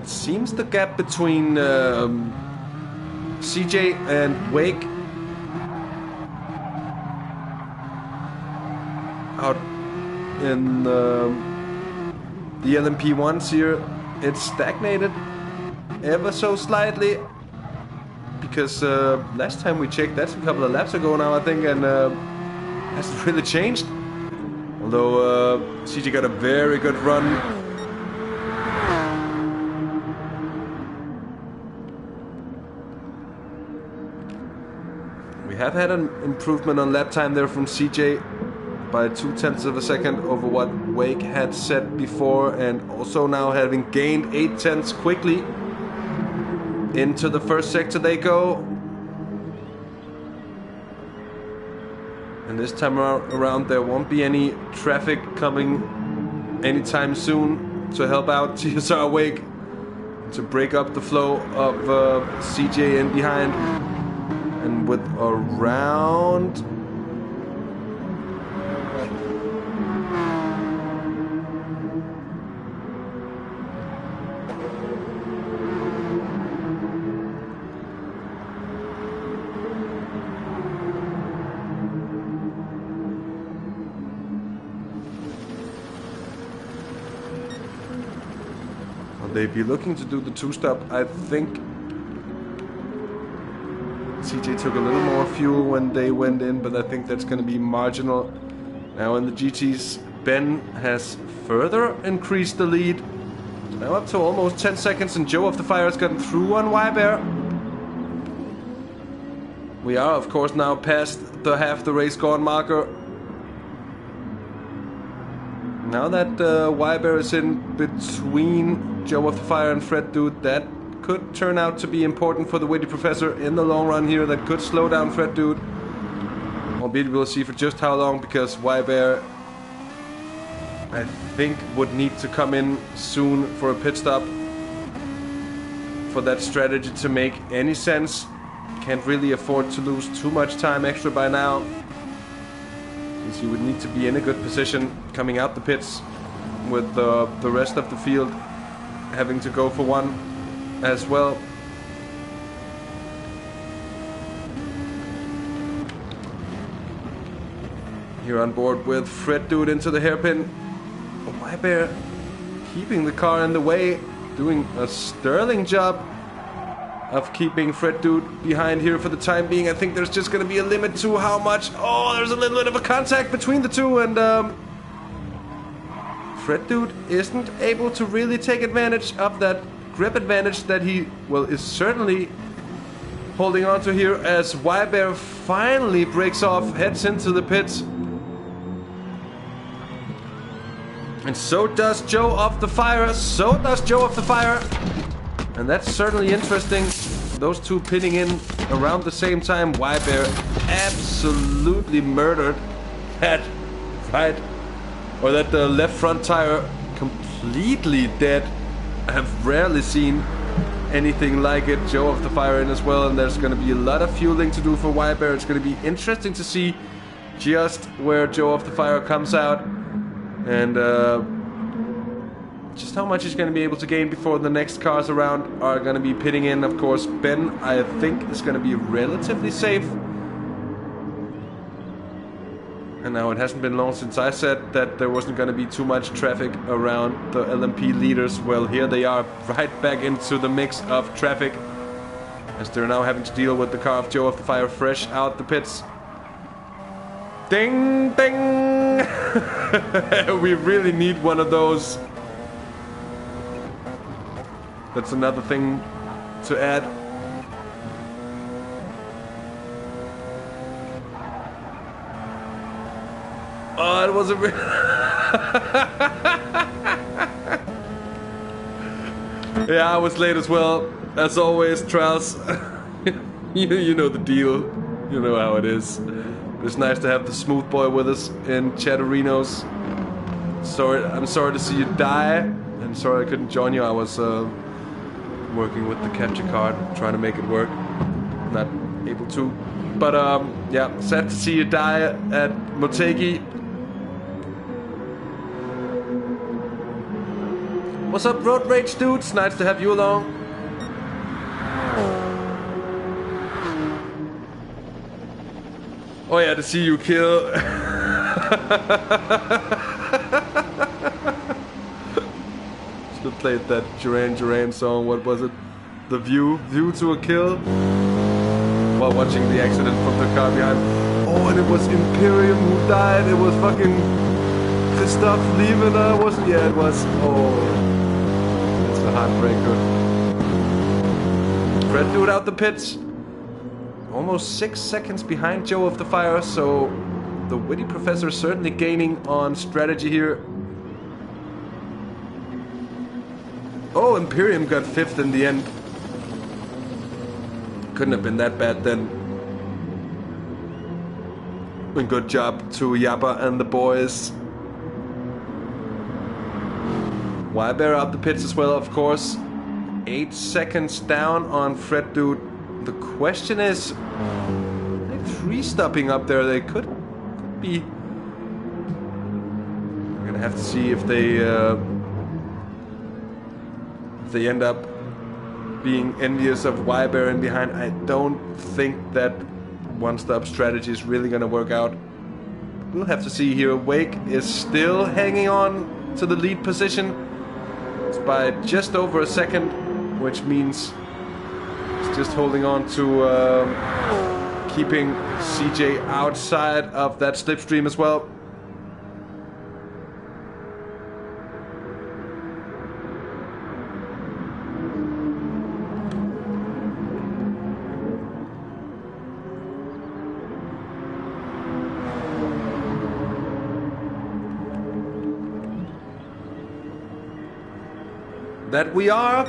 Seems the gap between CJ and Wake out in the LMP1s here, it's stagnated ever so slightly, because last time we checked, that's a couple of laps ago now I think, and hasn't really changed. Although CJ got a very good run. We have had an improvement on lap time there from CJ by 0.2 of a second over what Wake had said before, and also now having gained 0.8 quickly. Into the first sector they go. And this time around there won't be any traffic coming anytime soon to help out TSR Wake to break up the flow of CJ in behind. And with around they'd be looking to do the two-stop. I think CJ took a little more fuel when they went in, but I think that's going to be marginal. Now in the GTs, Ben has further increased the lead. Now up to almost 10 seconds, and Joe of the Fire has gotten through on Bear. We are, of course, now past the half the race gone marker. Now that Bear is in between Joe of the Fire and Fred Dude, that could turn out to be important for the Witty Professor in the long run here. That could slow down Fred Dude. Albeit we'll see for just how long, because Bear, I think, would need to come in soon for a pit stop for that strategy to make any sense. Can't really afford to lose too much time extra by now, since you would need to be in a good position coming out the pits, with the rest of the field having to go for one as well. Here on board with Fred Dude into the hairpin. Bear keeping the car in the way, doing a sterling job of keeping Fred Dude behind here for the time being. I think there's just going to be a limit to how much. Oh, there's a little bit of a contact between the two, and Fred Dude isn't able to really take advantage of that grip advantage that he, well, is certainly holding on to here, as Bear finally breaks off, heads into the pits. And so does Joe of the Fire, And that's certainly interesting. Those two pitting in around the same time. Bear absolutely murdered that right, or that the left front tire completely dead. I have rarely seen anything like it. Joe of the Fire in as well, and there's going to be a lot of fueling to do for Bear. It's going to be interesting to see just where Joe of the Fire comes out, and just how much he's going to be able to gain before the next cars around are going to be pitting in. Of course, Ben, I think, is going to be relatively safe. And now it hasn't been long since I said that there wasn't going to be too much traffic around the LMP leaders. Well, here they are right back into the mix of traffic, as they're now having to deal with the car of Joe of the Fire fresh out the pits. Ding, ding! We really need one of those. That's another thing to add. Oh, it was a bit... Yeah, I was late as well. As always, Traels. You know the deal. You know how it is. It's nice to have the smooth boy with us in Chatterinos. I'm sorry to see you die. I'm sorry I couldn't join you. I was working with the capture card, trying to make it work. Not able to. But yeah, sad to see you die at Motegi. What's up, Road Rage dudes? Nice to have you along. Oh yeah, to see you kill. Should have played that Duran song. What was it? The View to a Kill. While watching the accident from the car behind. Oh, and it was Imperium who died. It was fucking Christoph Liebener, wasn't? Yeah, it was. Oh, it's a heartbreaker. Fred Dude out the pits. Almost 6 seconds behind Joe of the Fire, so the witty professor certainly gaining on strategy here. Oh, Imperium got 5th in the end. Couldn't have been that bad then. And good job to Yappa and the boys. Wybear out the pits as well, of course. 8 seconds down on Fred Dude. The question is, they're 3-stopping up there. They could be. We're gonna have to see if they end up being envious of Wybear in behind. I don't think that one-stop strategy is really gonna work out. We'll have to see here. Wake is still hanging on to the lead position. It's by just over a second, which means just holding on to keeping CJ outside of that slipstream as well. That we are.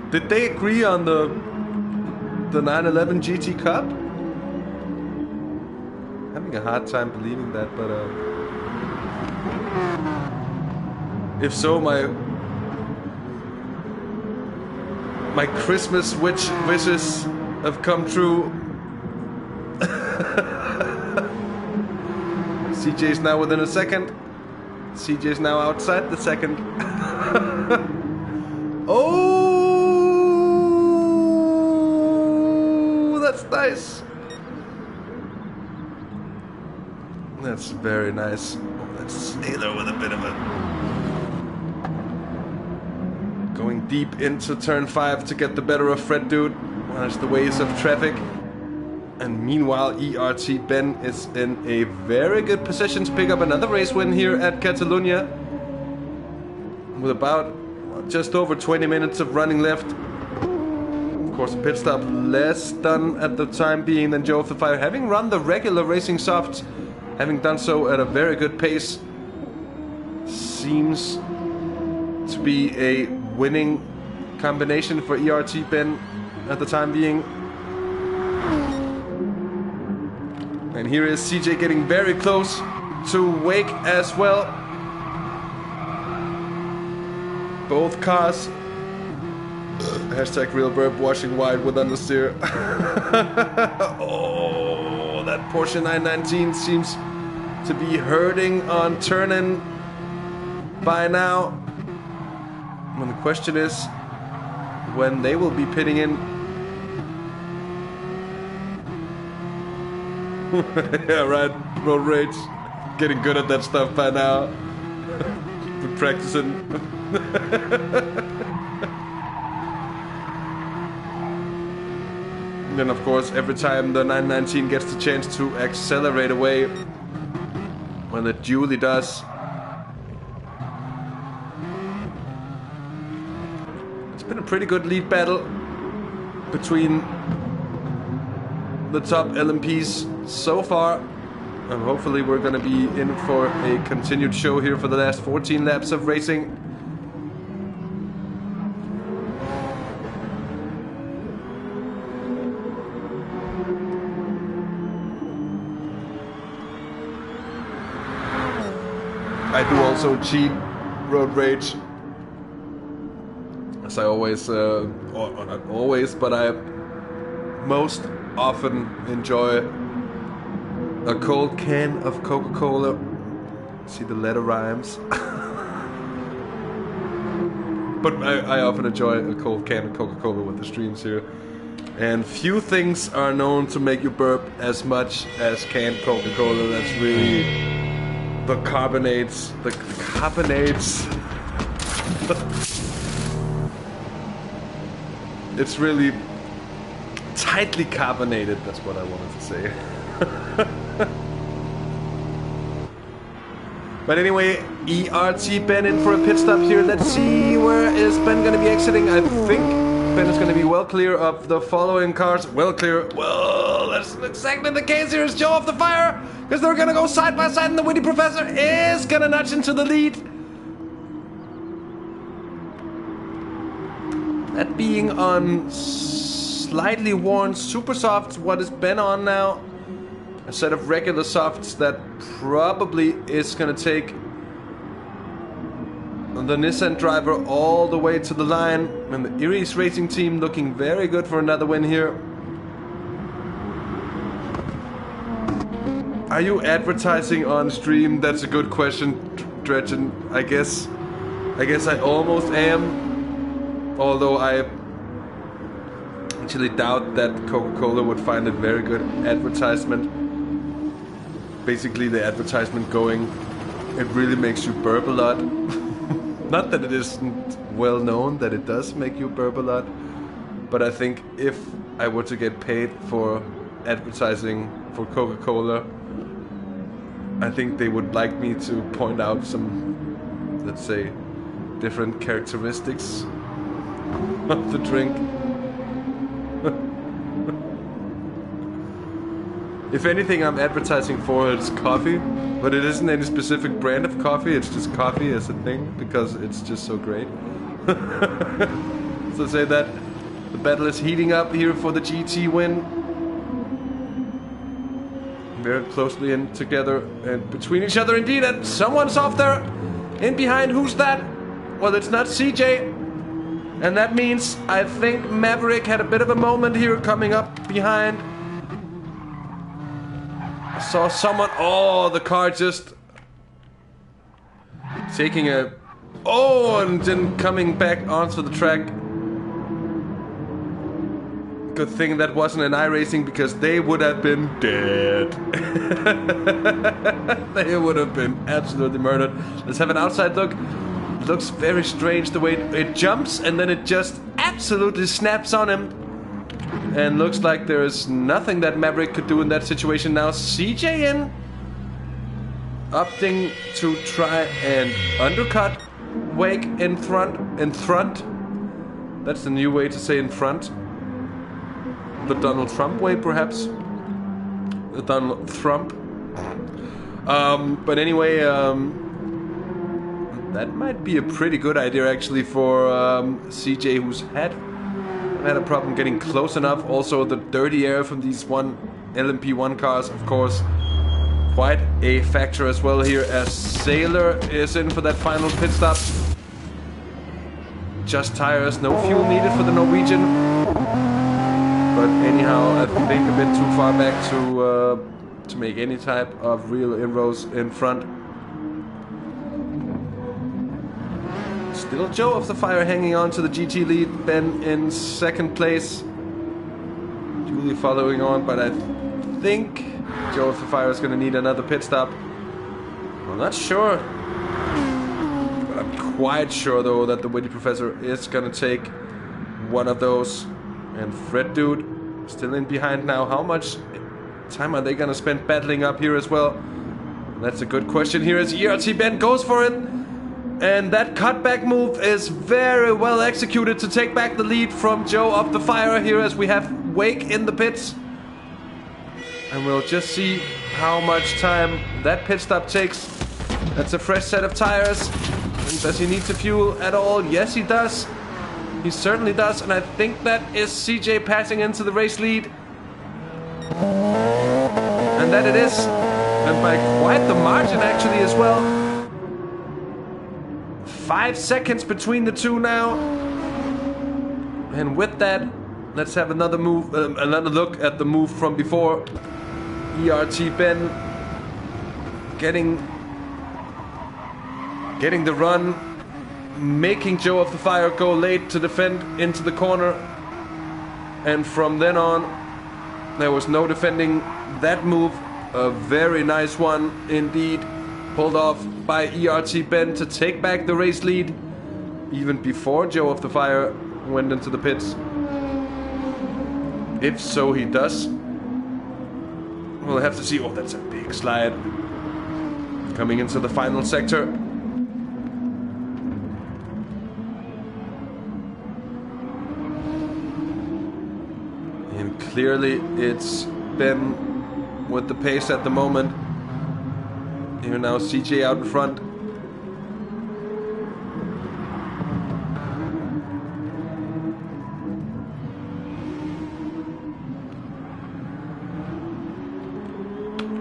Did they agree on the 911 GT Cup? Having a hard time believing that, but if so, my Christmas wishes have come true. CJ's now within a second. CJ's now outside the second. Oh, that's nice. That's very nice. Let's stay there with a bit of a... Going deep into turn 5 to get the better of Fred Dude. Manage the ways of traffic. And meanwhile, ERT Ben is in a very good position to pick up another race win here at Catalunya. With about just over 20 minutes of running left. Of course, a pit stop less done at the time being than Joe of the Fire. Having run the regular racing softs, having done so at a very good pace, seems to be a winning combination for ERT Ben at the time being. And here is CJ getting very close to Wake as well. Both cars. Hashtag real burp washing wide with understeer. Oh, that Porsche 919 seems to be hurting on turn-in by now. And the question is when they will be pitting in. Yeah, right, Road Rage. Getting good at that stuff by now. Been practicing. And then of of course, every time the 919 gets the chance to accelerate away, when it duly does. It's been a pretty good lead battle between the top LMPs so far. And hopefully we're going to be in for a continued show here for the last 14 laps of racing. I do also cheat road rage, as I always, or not always, but I most often enjoy a cold can of Coca-Cola. See, the letter rhymes. But I often enjoy a cold can of Coca-Cola with the streams here. And few things are known to make you burp as much as canned Coca-Cola. That's really the carbonates. The carbonates. It's really tightly carbonated. That's what I wanted to say. But anyway, ERT Ben in for a pit stop here. Let's see, where is Ben going to be exiting? I think Ben is going to be well clear of the following cars. Well clear. Well, that's exactly the case here. Is Joe off the fire? Because they're going to go side by side and the Witty Professor is going to nudge into the lead. That being on slightly worn super softs. What is Ben on now? A set of regular softs that probably is going to take the Nissan driver all the way to the line. And the iRacing team looking very good for another win here. Are you advertising on stream? That's a good question, Dredgen. I guess I almost am. Although I actually doubt that Coca-Cola would find it very good advertisement. Basically the advertisement going, it really makes you burp a lot. Not that it isn't well known that it does make you burp a lot, but I think if I were to get paid for advertising for Coca-Cola, I think they would like me to point out some, let's say, different characteristics of the drink. If anything, I'm advertising for it's coffee, but it isn't any specific brand of coffee. It's just coffee as a thing because it's just so great. So say that the battle is heating up here for the GT win. Very closely in together and between each other indeed, and someone's off there in behind. Who's that? Well, it's not CJ, and that means I think Maverick had a bit of a moment here coming up behind. I saw someone. Oh, the car just taking a. Oh, and then coming back onto the track. Good thing that wasn't an iRacing because they would have been dead. They would have been absolutely murdered. Let's have an outside look. It looks very strange the way it jumps and then it just absolutely snaps on him. And looks like there is nothing that Maverick could do in that situation. Now CJ in, opting to try and undercut Wake in front. That's the new way to say in front. The Donald Trump way, perhaps. The Donald Trump. But anyway, that might be a pretty good idea actually for CJ, who's had a problem getting close enough. Also, the dirty air from these LMP1 cars, of course, quite a factor as well here as Sailor is in for that final pit stop. Just tires, no fuel needed for the Norwegian. But anyhow, I think a bit too far back to make any type of real inroads in front. Still Joe of the Fire hanging on to the GT lead. Ben in second place. Julie following on, but I think Joe of the Fire is going to need another pit stop. I'm not sure. But I'm quite sure though that the Witty Professor is going to take one of those. And Fred Dude Still in behind now. How much time are they gonna spend battling up here as well? That's a good question here as ERT Ben goes for it. And that cutback move is very well executed to take back the lead from Joe of the Fire here as we have Wake in the pits. And we'll just see how much time that pit stop takes. That's a fresh set of tires. And does he need to fuel at all? Yes, he does. He certainly does. And I think that is CJ passing into the race lead. And that it is. And by quite the margin actually as well. 5 seconds between the two now. And with that, let's have another look at the move from before. ERT Ben getting the run, making Joe of the Fire go late to defend into the corner. And from then on, there was no defending that move. A very nice one indeed. Pulled off by ERT Ben to take back the race lead. Even before Joe of the Fire went into the pits. If so he does. We'll have to see. Oh, that's a big slide. Coming into the final sector. And clearly it's Ben with the pace at the moment. Even now CJ out in front.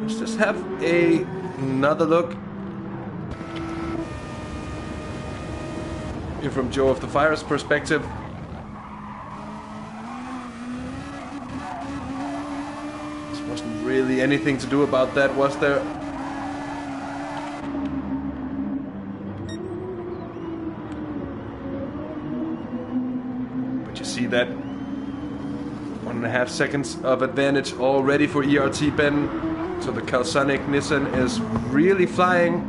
Let's just have another look here from Joe of the Fire's perspective. There wasn't really anything to do about that, was there? See that 1.5 seconds of advantage already for ERT Ben. So the Calsonic Nissan is really flying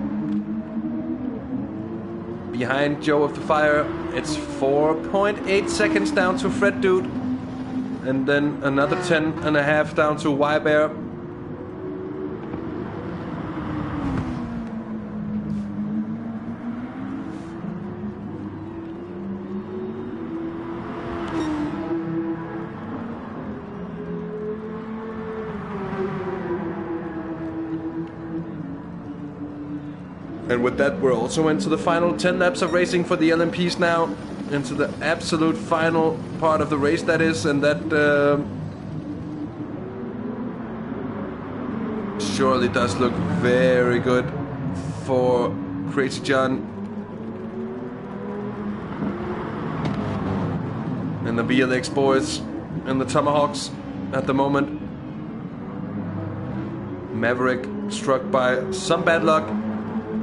behind Joe of the Fire. It's 4.8 seconds down to Fred Dude, and then another 10.5 down to Y-Bear. And with that, we're also into the final 10 laps of racing for the LMPs now. Into the absolute final part of the race, that is. And that surely does look very good for Crazy John. And the BLX boys and the Tomahawks at the moment. Maverick struck by some bad luck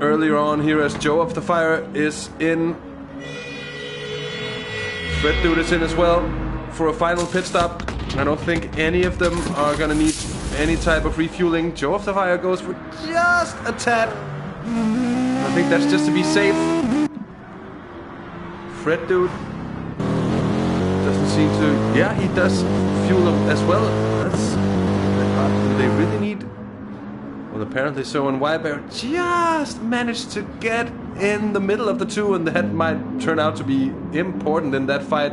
earlier on here as Joe of the Fire is in. Fred Dude is in as well for a final pit stop. I don't think any of them are gonna need any type of refueling. Joe of the Fire goes for just a tad. I think that's just to be safe. Fred Dude doesn't seem to... Yeah, he does fuel them as well. That's... Do they really need... Well, apparently so, and Y-Bear just managed to get in the middle of the two, and that might turn out to be important in that fight.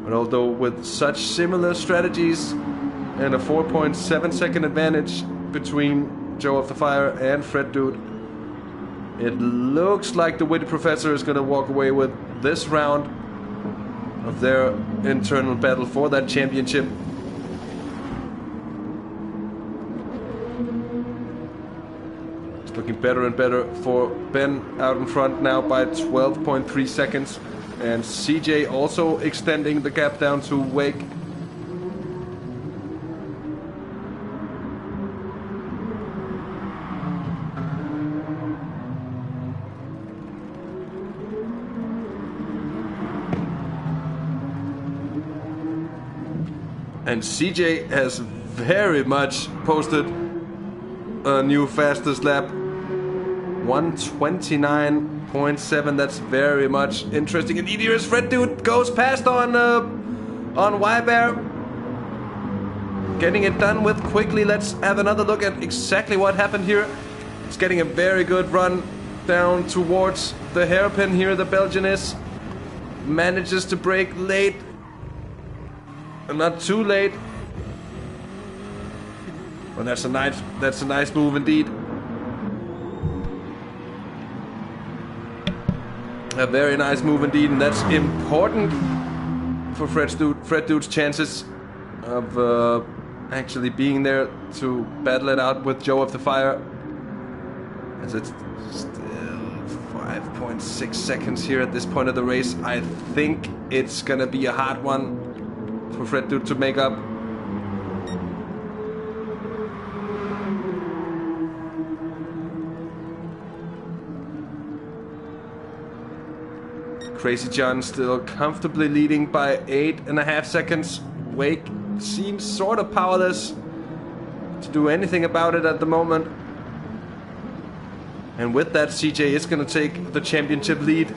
But although with such similar strategies and a 4.7 second advantage between Joe of the Fire and Fred Dude, it looks like the Witty Professor is going to walk away with this round of their internal battle for that championship. Looking better and better for Ben out in front now by 12.3 seconds. And CJ also extending the gap down to Wake. And CJ has very much posted a new fastest lap. 129.7. That's very much interesting. Indeed, here is Fred Dude goes past on Y-Bear. getting it done with quickly. Let's have another look at exactly what happened here. It's getting a very good run down towards the hairpin here. The Belgian is manages to brake late, and not too late. Well, that's a nice move indeed. A very nice move indeed, and that's important for Fred Dude's chances of actually being there to battle it out with Joe of the Fire. As it's still 5.6 seconds here at this point of the race. I think it's gonna be a hard one for Fred Dude to make up. Crazy John still comfortably leading by 8.5 seconds. Wake seems sort of powerless to do anything about it at the moment. And with that, CJ is going to take the championship lead.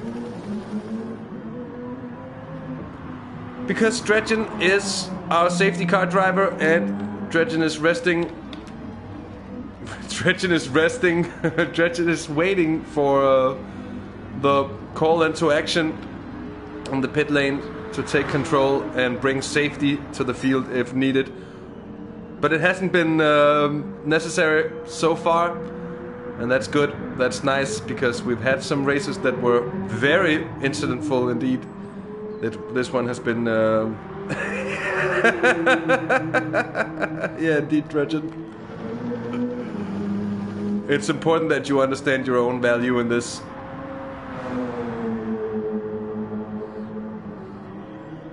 Because Dredgen is our safety car driver and Dredgen is resting. Dredgen is resting. Dredgen is waiting for the call into action on the pit lane to take control and bring safety to the field if needed. But it hasn't been necessary so far, and that's good. That's nice, because we've had some races that were very incidentful indeed. This one has been yeah, indeed, Dredgen. It's important that you understand your own value in this.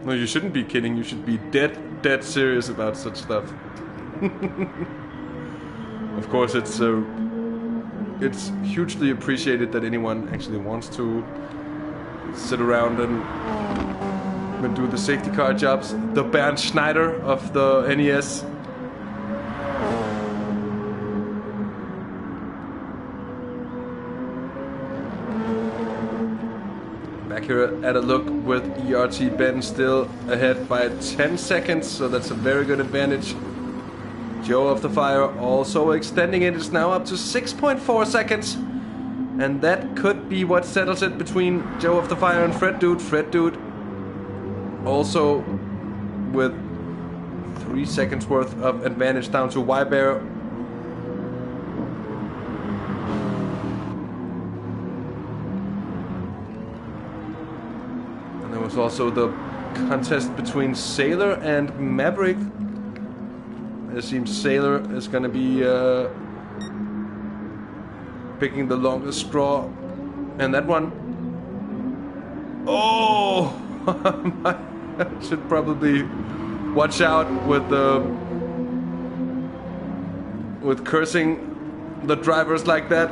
No, you shouldn't be kidding. You should be dead serious about such stuff. Of course, it's hugely appreciated that anyone actually wants to sit around and do the safety car jobs. The Bernd Schneider of the NES. Back here at a look with ERT Ben still ahead by 10 seconds, so that's a very good advantage. Joe of the Fire also extending it. It's now up to 6.4 seconds. And that could be what settles it between Joe of the Fire and Fred Dude. Fred Dude also with 3 seconds worth of advantage down to Y-Bear. And there was also the contest between Sailor and Maverick. It seems Sailor is going to be picking the longest straw. And that one... Oh! I should probably watch out with cursing the drivers like that.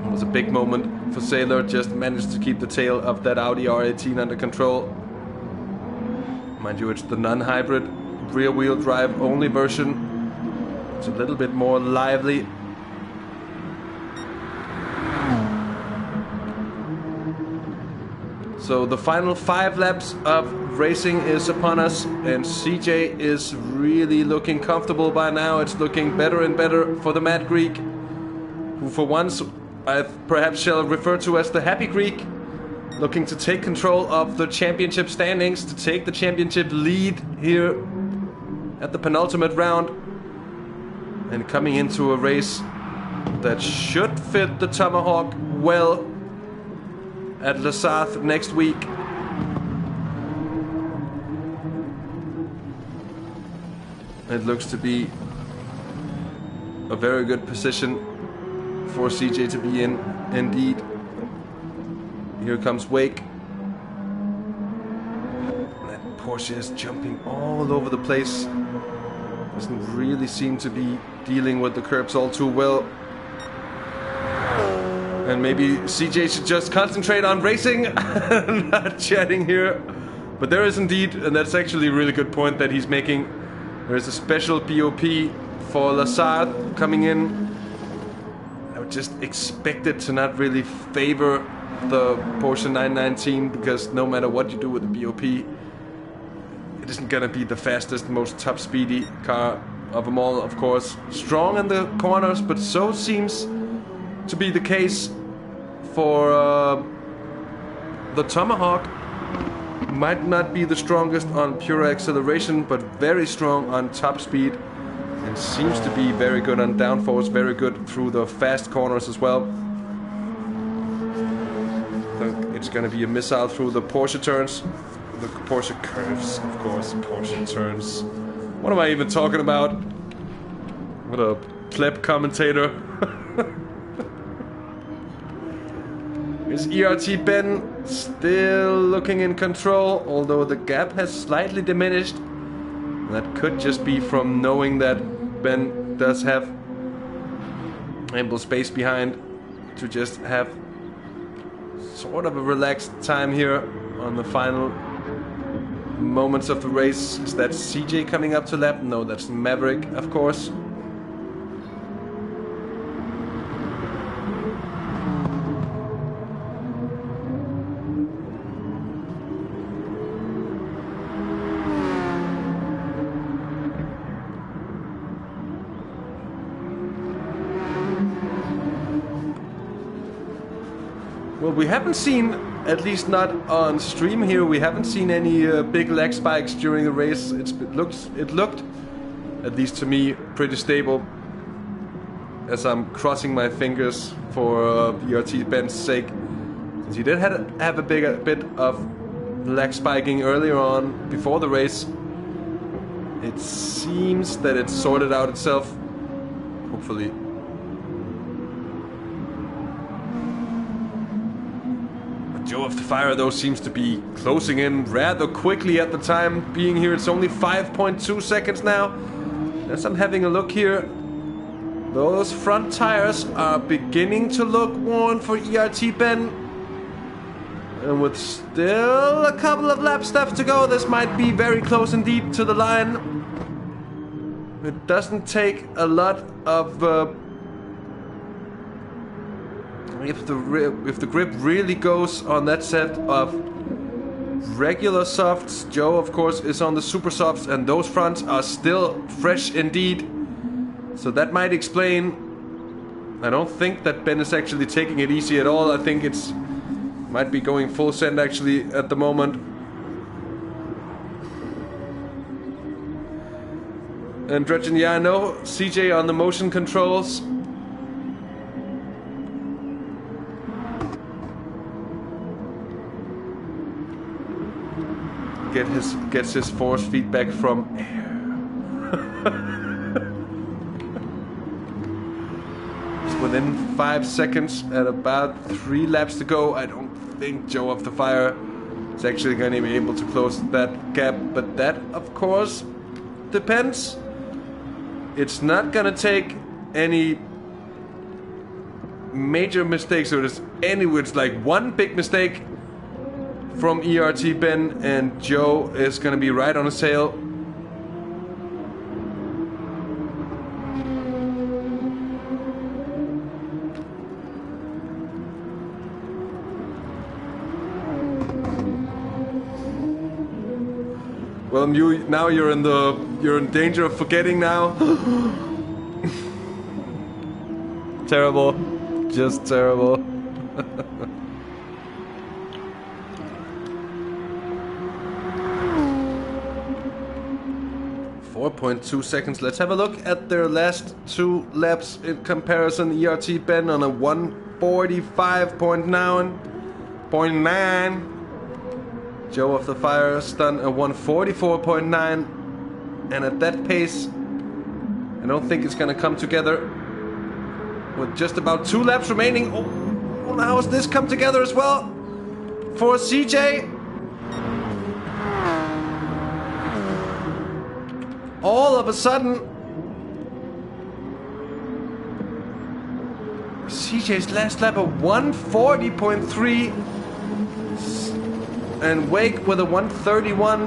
It was a big moment for Sailor. Just managed to keep the tail of that Audi R18 under control. Mind you, it's the non-hybrid rear-wheel drive only version. It's a little bit more lively. So the final 5 laps of racing is upon us, and CJ is really looking comfortable by now. It's looking better and better for the Mad Greek, who for once I perhaps shall refer to as the Happy Greek, looking to take control of the championship standings, to take the championship lead here at the penultimate round, and coming into a race that should fit the Tomahawk well at Le Sarthe next week. It looks to be a very good position for CJ to be in, indeed. Here comes Wake. That Porsche is jumping all over the place. Doesn't really seem to be dealing with the curbs all too well. And maybe CJ should just concentrate on racing, not chatting here. But there is indeed, and that's actually a really good point that he's making, there is a special BOP for Le Sarthe coming in. I would just expect it to not really favor the Porsche 919, because no matter what you do with the BOP, it isn't gonna be the fastest, most top speedy car of them all, of course. Strong in the corners, but so seems to be the case for the Tomahawk. Might not be the strongest on pure acceleration, but very strong on top speed. And seems to be very good on downforce, very good through the fast corners as well. I think it's gonna be a missile through the Porsche turns. The Porsche curves, of course, Porsche turns. What am I even talking about? What a pleb commentator. Is ERT Ben still looking in control, although the gap has slightly diminished. That could just be from knowing that Ben does have ample space behind to just have sort of a relaxed time here on the final moments of the race. Is that CJ coming up to lap? No, that's Maverick, of course. Well, we haven't seen, at least not on stream here, we haven't seen any big leg spikes during the race. It looked, at least to me, pretty stable. As I'm crossing my fingers for ERT Ben's sake, since he did have a bit of leg spiking earlier on before the race. It seems that it's sorted out itself, hopefully. Joe of the Fire, though, seems to be closing in rather quickly at the time being here. It's only 5.2 seconds now. As I'm having a look here, those front tires are beginning to look worn for ERT Ben. And with still a couple of laps left to go, this might be very close indeed to the line. It doesn't take a lot of... If the grip really goes on that set of regular softs, Joe of course is on the super softs, and those fronts are still fresh indeed. So that might explain. I don't think that Ben is actually taking it easy at all. I think it's might be going full send actually at the moment. And Dredgen, yeah, I know CJ on the motion controls. Gets his force feedback from air. It's within 5 seconds at about 3 laps to go. I don't think Joe of the Fire is actually going to be able to close that gap, but that of course depends. It's not going to take any major mistakes, or it's like one big mistake from ERT Ben, and Joe is going to be right on his tail. Well, now you're in danger of forgetting now. Terrible, just terrible. 4.2 seconds. Let's have a look at their last 2 laps in comparison. ERT Ben on a 145.9. Joe of the Fire done a 144.9. And at that pace, I don't think it's gonna come together. With just about 2 laps remaining. Oh, how has this come together as well? For CJ. All of a sudden, CJ's last lap a 140.3 and Wake with a 131,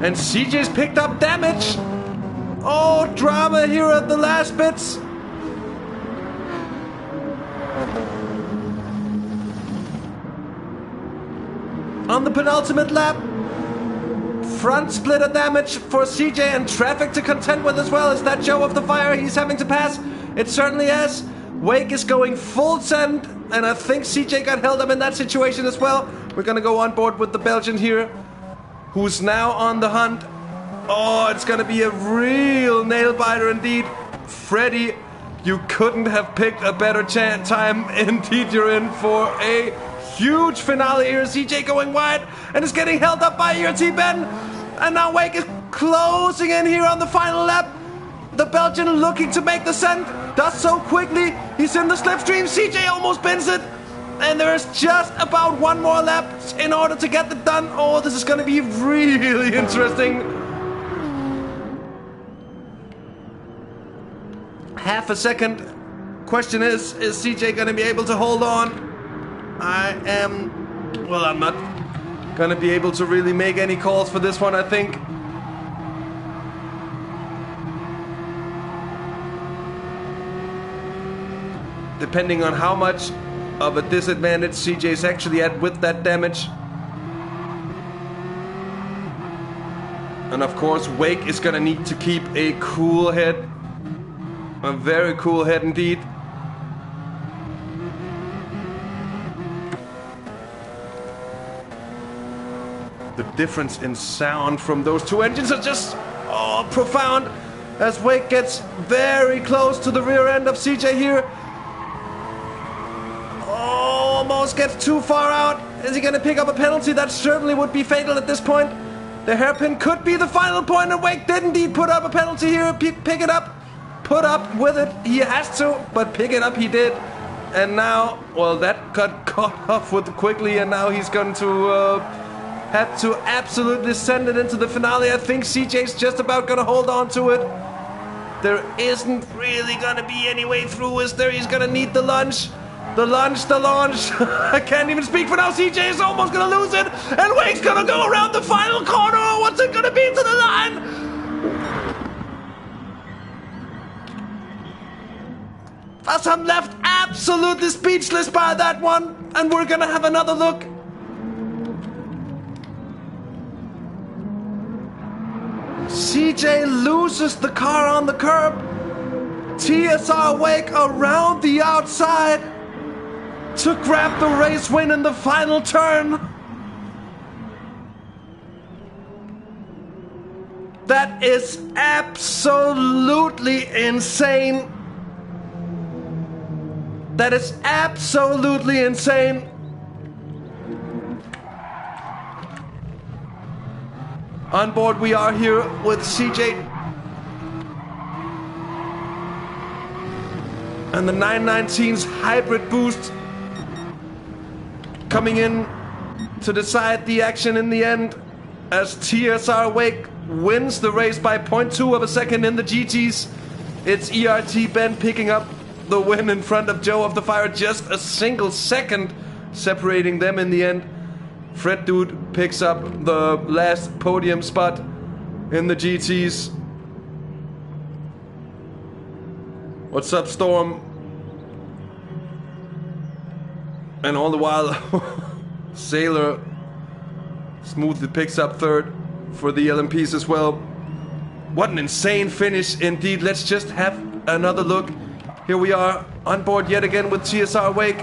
and CJ's picked up damage. Oh, drama here at the last bits. On the penultimate lap, front splitter damage for CJ and traffic to contend with as well. Is that Joe of the Fire he's having to pass? It certainly is. Wake is going full send, and I think CJ got held up in that situation as well. We're gonna go on board with the Belgian here, who's now on the hunt. Oh, it's gonna be a real nail-biter indeed. Freddy, you couldn't have picked a better time. Indeed, you're in for a huge finale here. CJ going wide and is getting held up by ERT Ben. And now Wake is closing in here on the final lap. The Belgian looking to make the send. Does so quickly. He's in the slipstream. CJ almost bends it. And there's just about one more lap in order to get it done. Oh, this is going to be really interesting. Half a second. Question is CJ going to be able to hold on? I'm not going to be able to really make any calls for this one, I think. Depending on how much of a disadvantage CJ's actually at with that damage. And of course, Wake is gonna need to keep a cool head. A very cool head indeed. The difference in sound from those two engines are just profound. As Wake gets very close to the rear end of CJ here. Almost gets too far out. Is he going to pick up a penalty? That certainly would be fatal at this point. The hairpin could be the final point, and Wake did indeed put up a penalty here. Pick it up. Put up with it. He has to, but pick it up he did. And now, well, that got caught off with quickly, and now he's going to have to absolutely send it into the finale. I think CJ's just about going to hold on to it. There isn't really going to be any way through, is there? He's going to need the lunge. The launch. I can't even speak for now. CJ is almost gonna lose it, and Wake's gonna go around the final corner. What's it gonna be to the line? As I'm left absolutely speechless by that one, and we're gonna have another look. CJ loses the car on the curb. TSR Wake around the outside to grab the race win in the final turn. That is absolutely insane. That is absolutely insane. On board we are here with CJ. And the 919's hybrid boost coming in to decide the action in the end, as TSR Wake wins the race by 0.2 of a second in the GTs. It's ERT Ben picking up the win in front of Joe of the Fire, just a single second separating them in the end. Fred Dude picks up the last podium spot in the GTs. What's up, Storm? And all the while, Sailor smoothly picks up third for the LMPs as well. What an insane finish indeed. Let's just have another look. Here we are on board yet again with TSR Wake.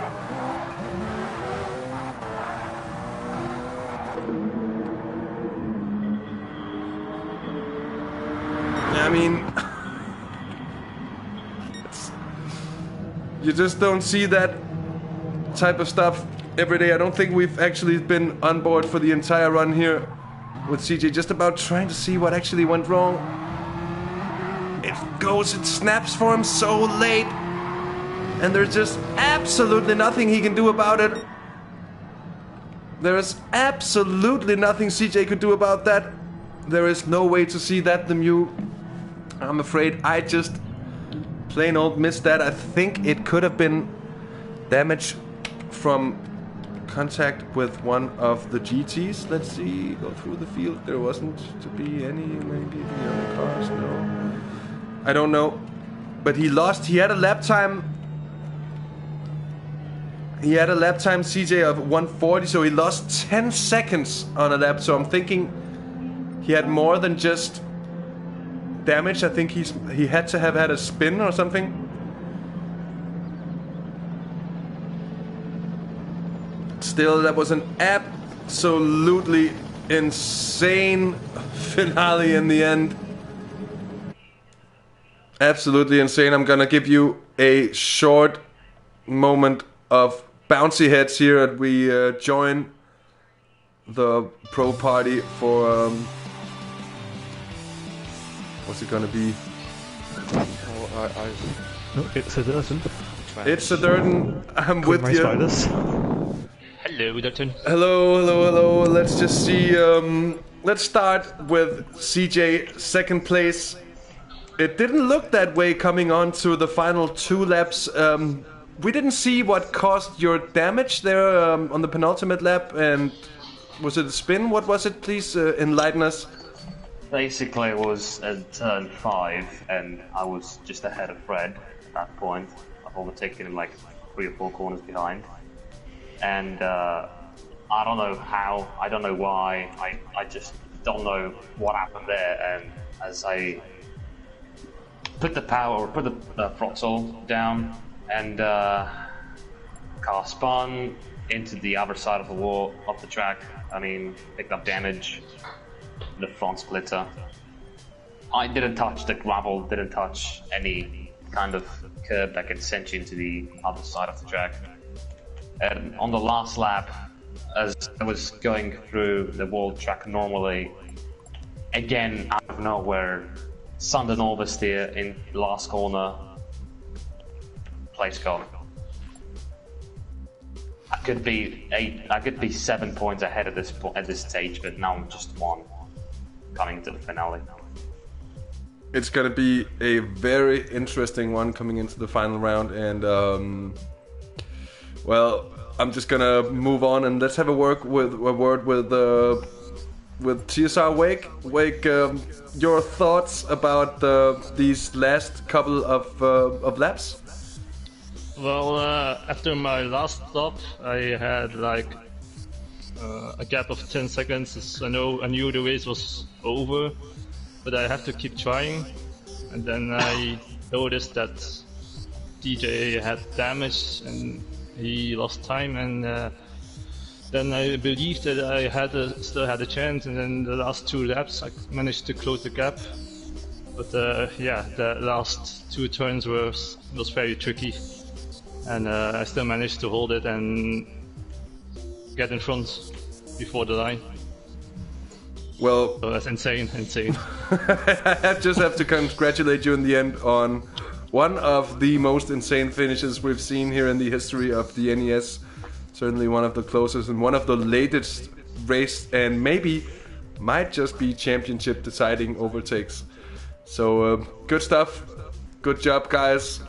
I mean, you just don't see that type of stuff every day. I don't think we've actually been on board for the entire run here with CJ, just about trying to see what actually went wrong. It snaps for him so late, and there's just absolutely nothing he can do about it. There is absolutely nothing CJ could do about that. There is no way to see that, the Mew. I'm afraid I just plain old missed that. I think it could have been damage from contact with one of the GTs. Let's see, go through the field. There wasn't to be any, maybe the other cars, no. I don't know. But he lost, he had a lap time. He had a lap time, CJ, of 140, so he lost 10 seconds on a lap. So I'm thinking he had more than just damage. I think he had to have had a spin or something. Still, that was an absolutely insane finale in the end. Absolutely insane. I'm gonna give you a short moment of bouncy heads here as we join the pro party for what's it gonna be? No, it's a Dirten. It's a Dirten. I'm with you. Hello, Dirten. Hello. Let's just see. Let's start with CJ, second place. It didn't look that way coming on to the final 2 laps. We didn't see what caused your damage there on the penultimate lap, and was it a spin? What was it? Please enlighten us. Basically, it was at turn 5, and I was just ahead of Fred at that point. I've overtaken him like 3 or 4 corners behind. And I don't know how, I don't know why, I just don't know what happened there. And as I put the throttle down, and car spun into the other side of the wall of the track. I mean, picked up damage, the front splitter. I didn't touch the gravel, didn't touch any kind of curb that can send you into the other side of the track. And on the last lap, as I was going through the wall track normally, again out of nowhere, Sunday oversteer in the last corner, place gone. I could be 7 points ahead at this stage, but now I'm just 1 coming to the finale. It's gonna be a very interesting one coming into the final round, and well, I'm just gonna move on and let's have a word with TSR Wake. Wake, your thoughts about these last couple of laps? Well, after my last stop, I had like a gap of 10 seconds. I knew the race was over, but I have to keep trying. And then I noticed that DJ had damage and he lost time, and then I believed that I still had a chance. And then the last 2 laps, I managed to close the gap. But yeah, the last 2 turns was very tricky. And I still managed to hold it and get in front before the line. Well, so that's insane. I just have to congratulate you in the end on one of the most insane finishes we've seen here in the history of the NES. Certainly one of the closest and one of the latest race, and maybe might just be championship deciding overtakes. So good stuff. Good job, guys.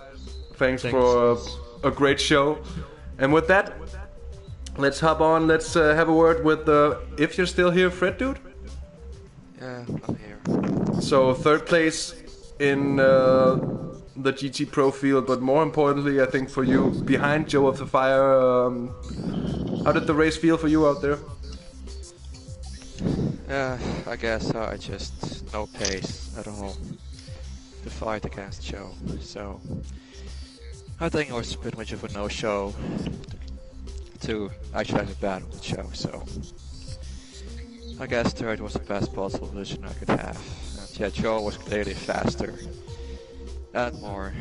Thanks. For a great show. And with that, let's hop on. Let's have a word with if you're still here, Fred, dude. Yeah, I'm here. So 3rd place in the GT Pro field, but more importantly, I think for you, behind Joe of the Fire. How did the race feel for you out there? I guess I just no pace at all to fight against Joe. So I think it was pretty much of a no-show to actually have a battle with Joe. So I guess 3rd was the best possible position I could have. And yeah, Joe was clearly faster and more,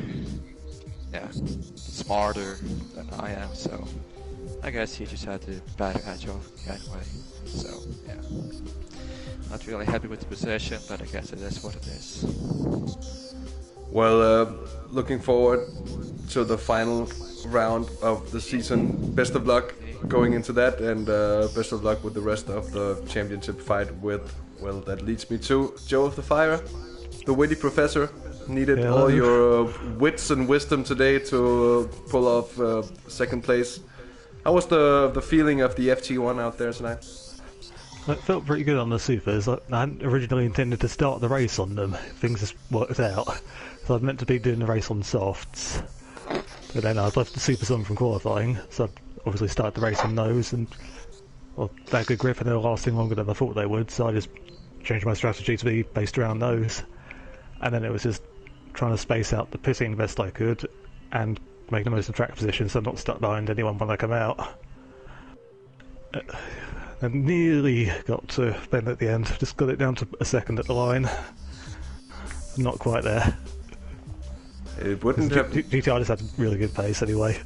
smarter than I am. So I guess he just had to battle at Joe anyway. So yeah, not really happy with the position, but I guess it is what it is. Well, looking forward to the final round of the season. Best of luck going into that, and best of luck with the rest of the championship fight with, well, that leads me to Joe of the Fire, the witty professor. Needed all your wits and wisdom today to pull off 2nd place. How was the feeling of the FT1 out there tonight? It felt pretty good on the supers. I hadn't originally intended to start the race on them. Things just worked out. So I meant to be doing the race on softs. But then I'd left the supers on from qualifying, so I obviously started the race on those, and well, they had good grip and they were lasting longer than I thought they would, so I just changed my strategy to be based around those. And then it was just trying to space out the pitting the best I could and make the most of track position so I'm not stuck behind anyone when I come out. I nearly got to Ben at the end, just got it down to a second at the line. Not quite there. It wouldn't have... GTR just had really good pace anyway.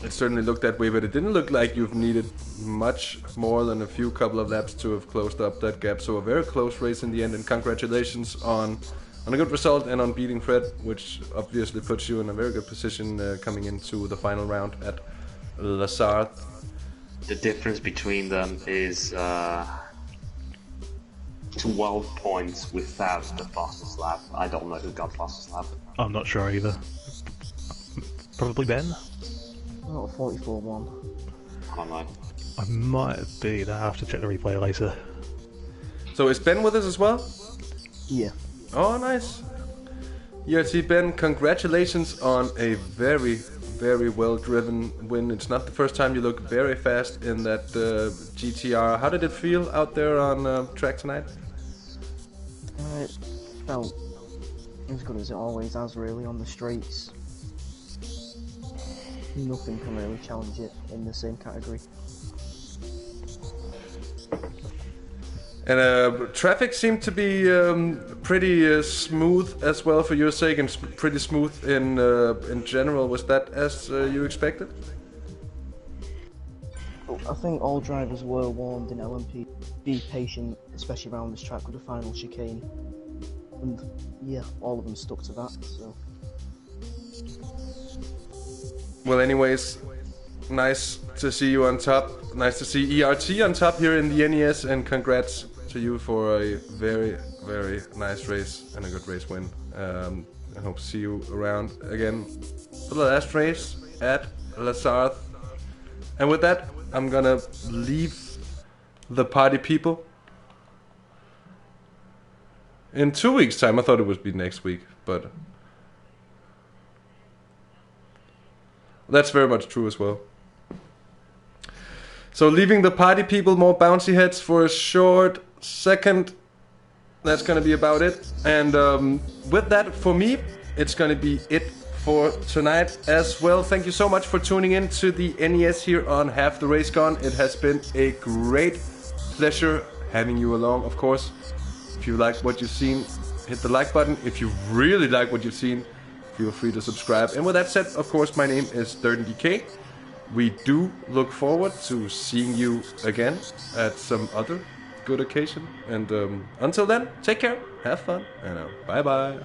It certainly looked that way, but it didn't look like you've needed much more than a couple of laps to have closed up that gap. So a very close race in the end, and congratulations on a good result and on beating Fred, which obviously puts you in a very good position coming into the final round at La Sarthe. The difference between them is 12 points without the fastest lap. I don't know who got fastest lap. I'm not sure either. Probably Ben? Oh, 44-1. I don't know. I might be. I have to check the replay later. So is Ben with us as well? Yeah. Oh, nice. URT Ben, congratulations on a very, very well-driven win. It's not the first time you look very fast in that GTR. How did it feel out there on track tonight? It felt as good as it always has, really, on the straights. Nothing can really challenge it in the same category. And traffic seemed to be pretty smooth as well for your sake, and pretty smooth in general. Was that as you expected? I think all drivers were warned in LMP. Be patient, especially around this track with the final chicane. And yeah, all of them stuck to that. So. Well, anyways, nice to see you on top. Nice to see ERT on top here in the NES, and congrats to you for a very, very nice race and a good race win. I hope to see you around again for the last race at La Sarthe. And with that, I'm gonna leave the party people. In 2 weeks' time, I thought it would be next week, but that's very much true as well. So leaving the party people, more bouncy heads for a short second. That's going to be about it. And with that, for me, it's going to be it for tonight as well. Thank you so much for tuning in to the NES here on Half the Race Gone. It has been a great pleasure having you along, of course. If you like what you've seen, hit the like button. If you really like what you've seen, feel free to subscribe. And with that said, of course, my name is DirtenDK. We do look forward to seeing you again at some other good occasion. And until then, take care, have fun, and bye-bye.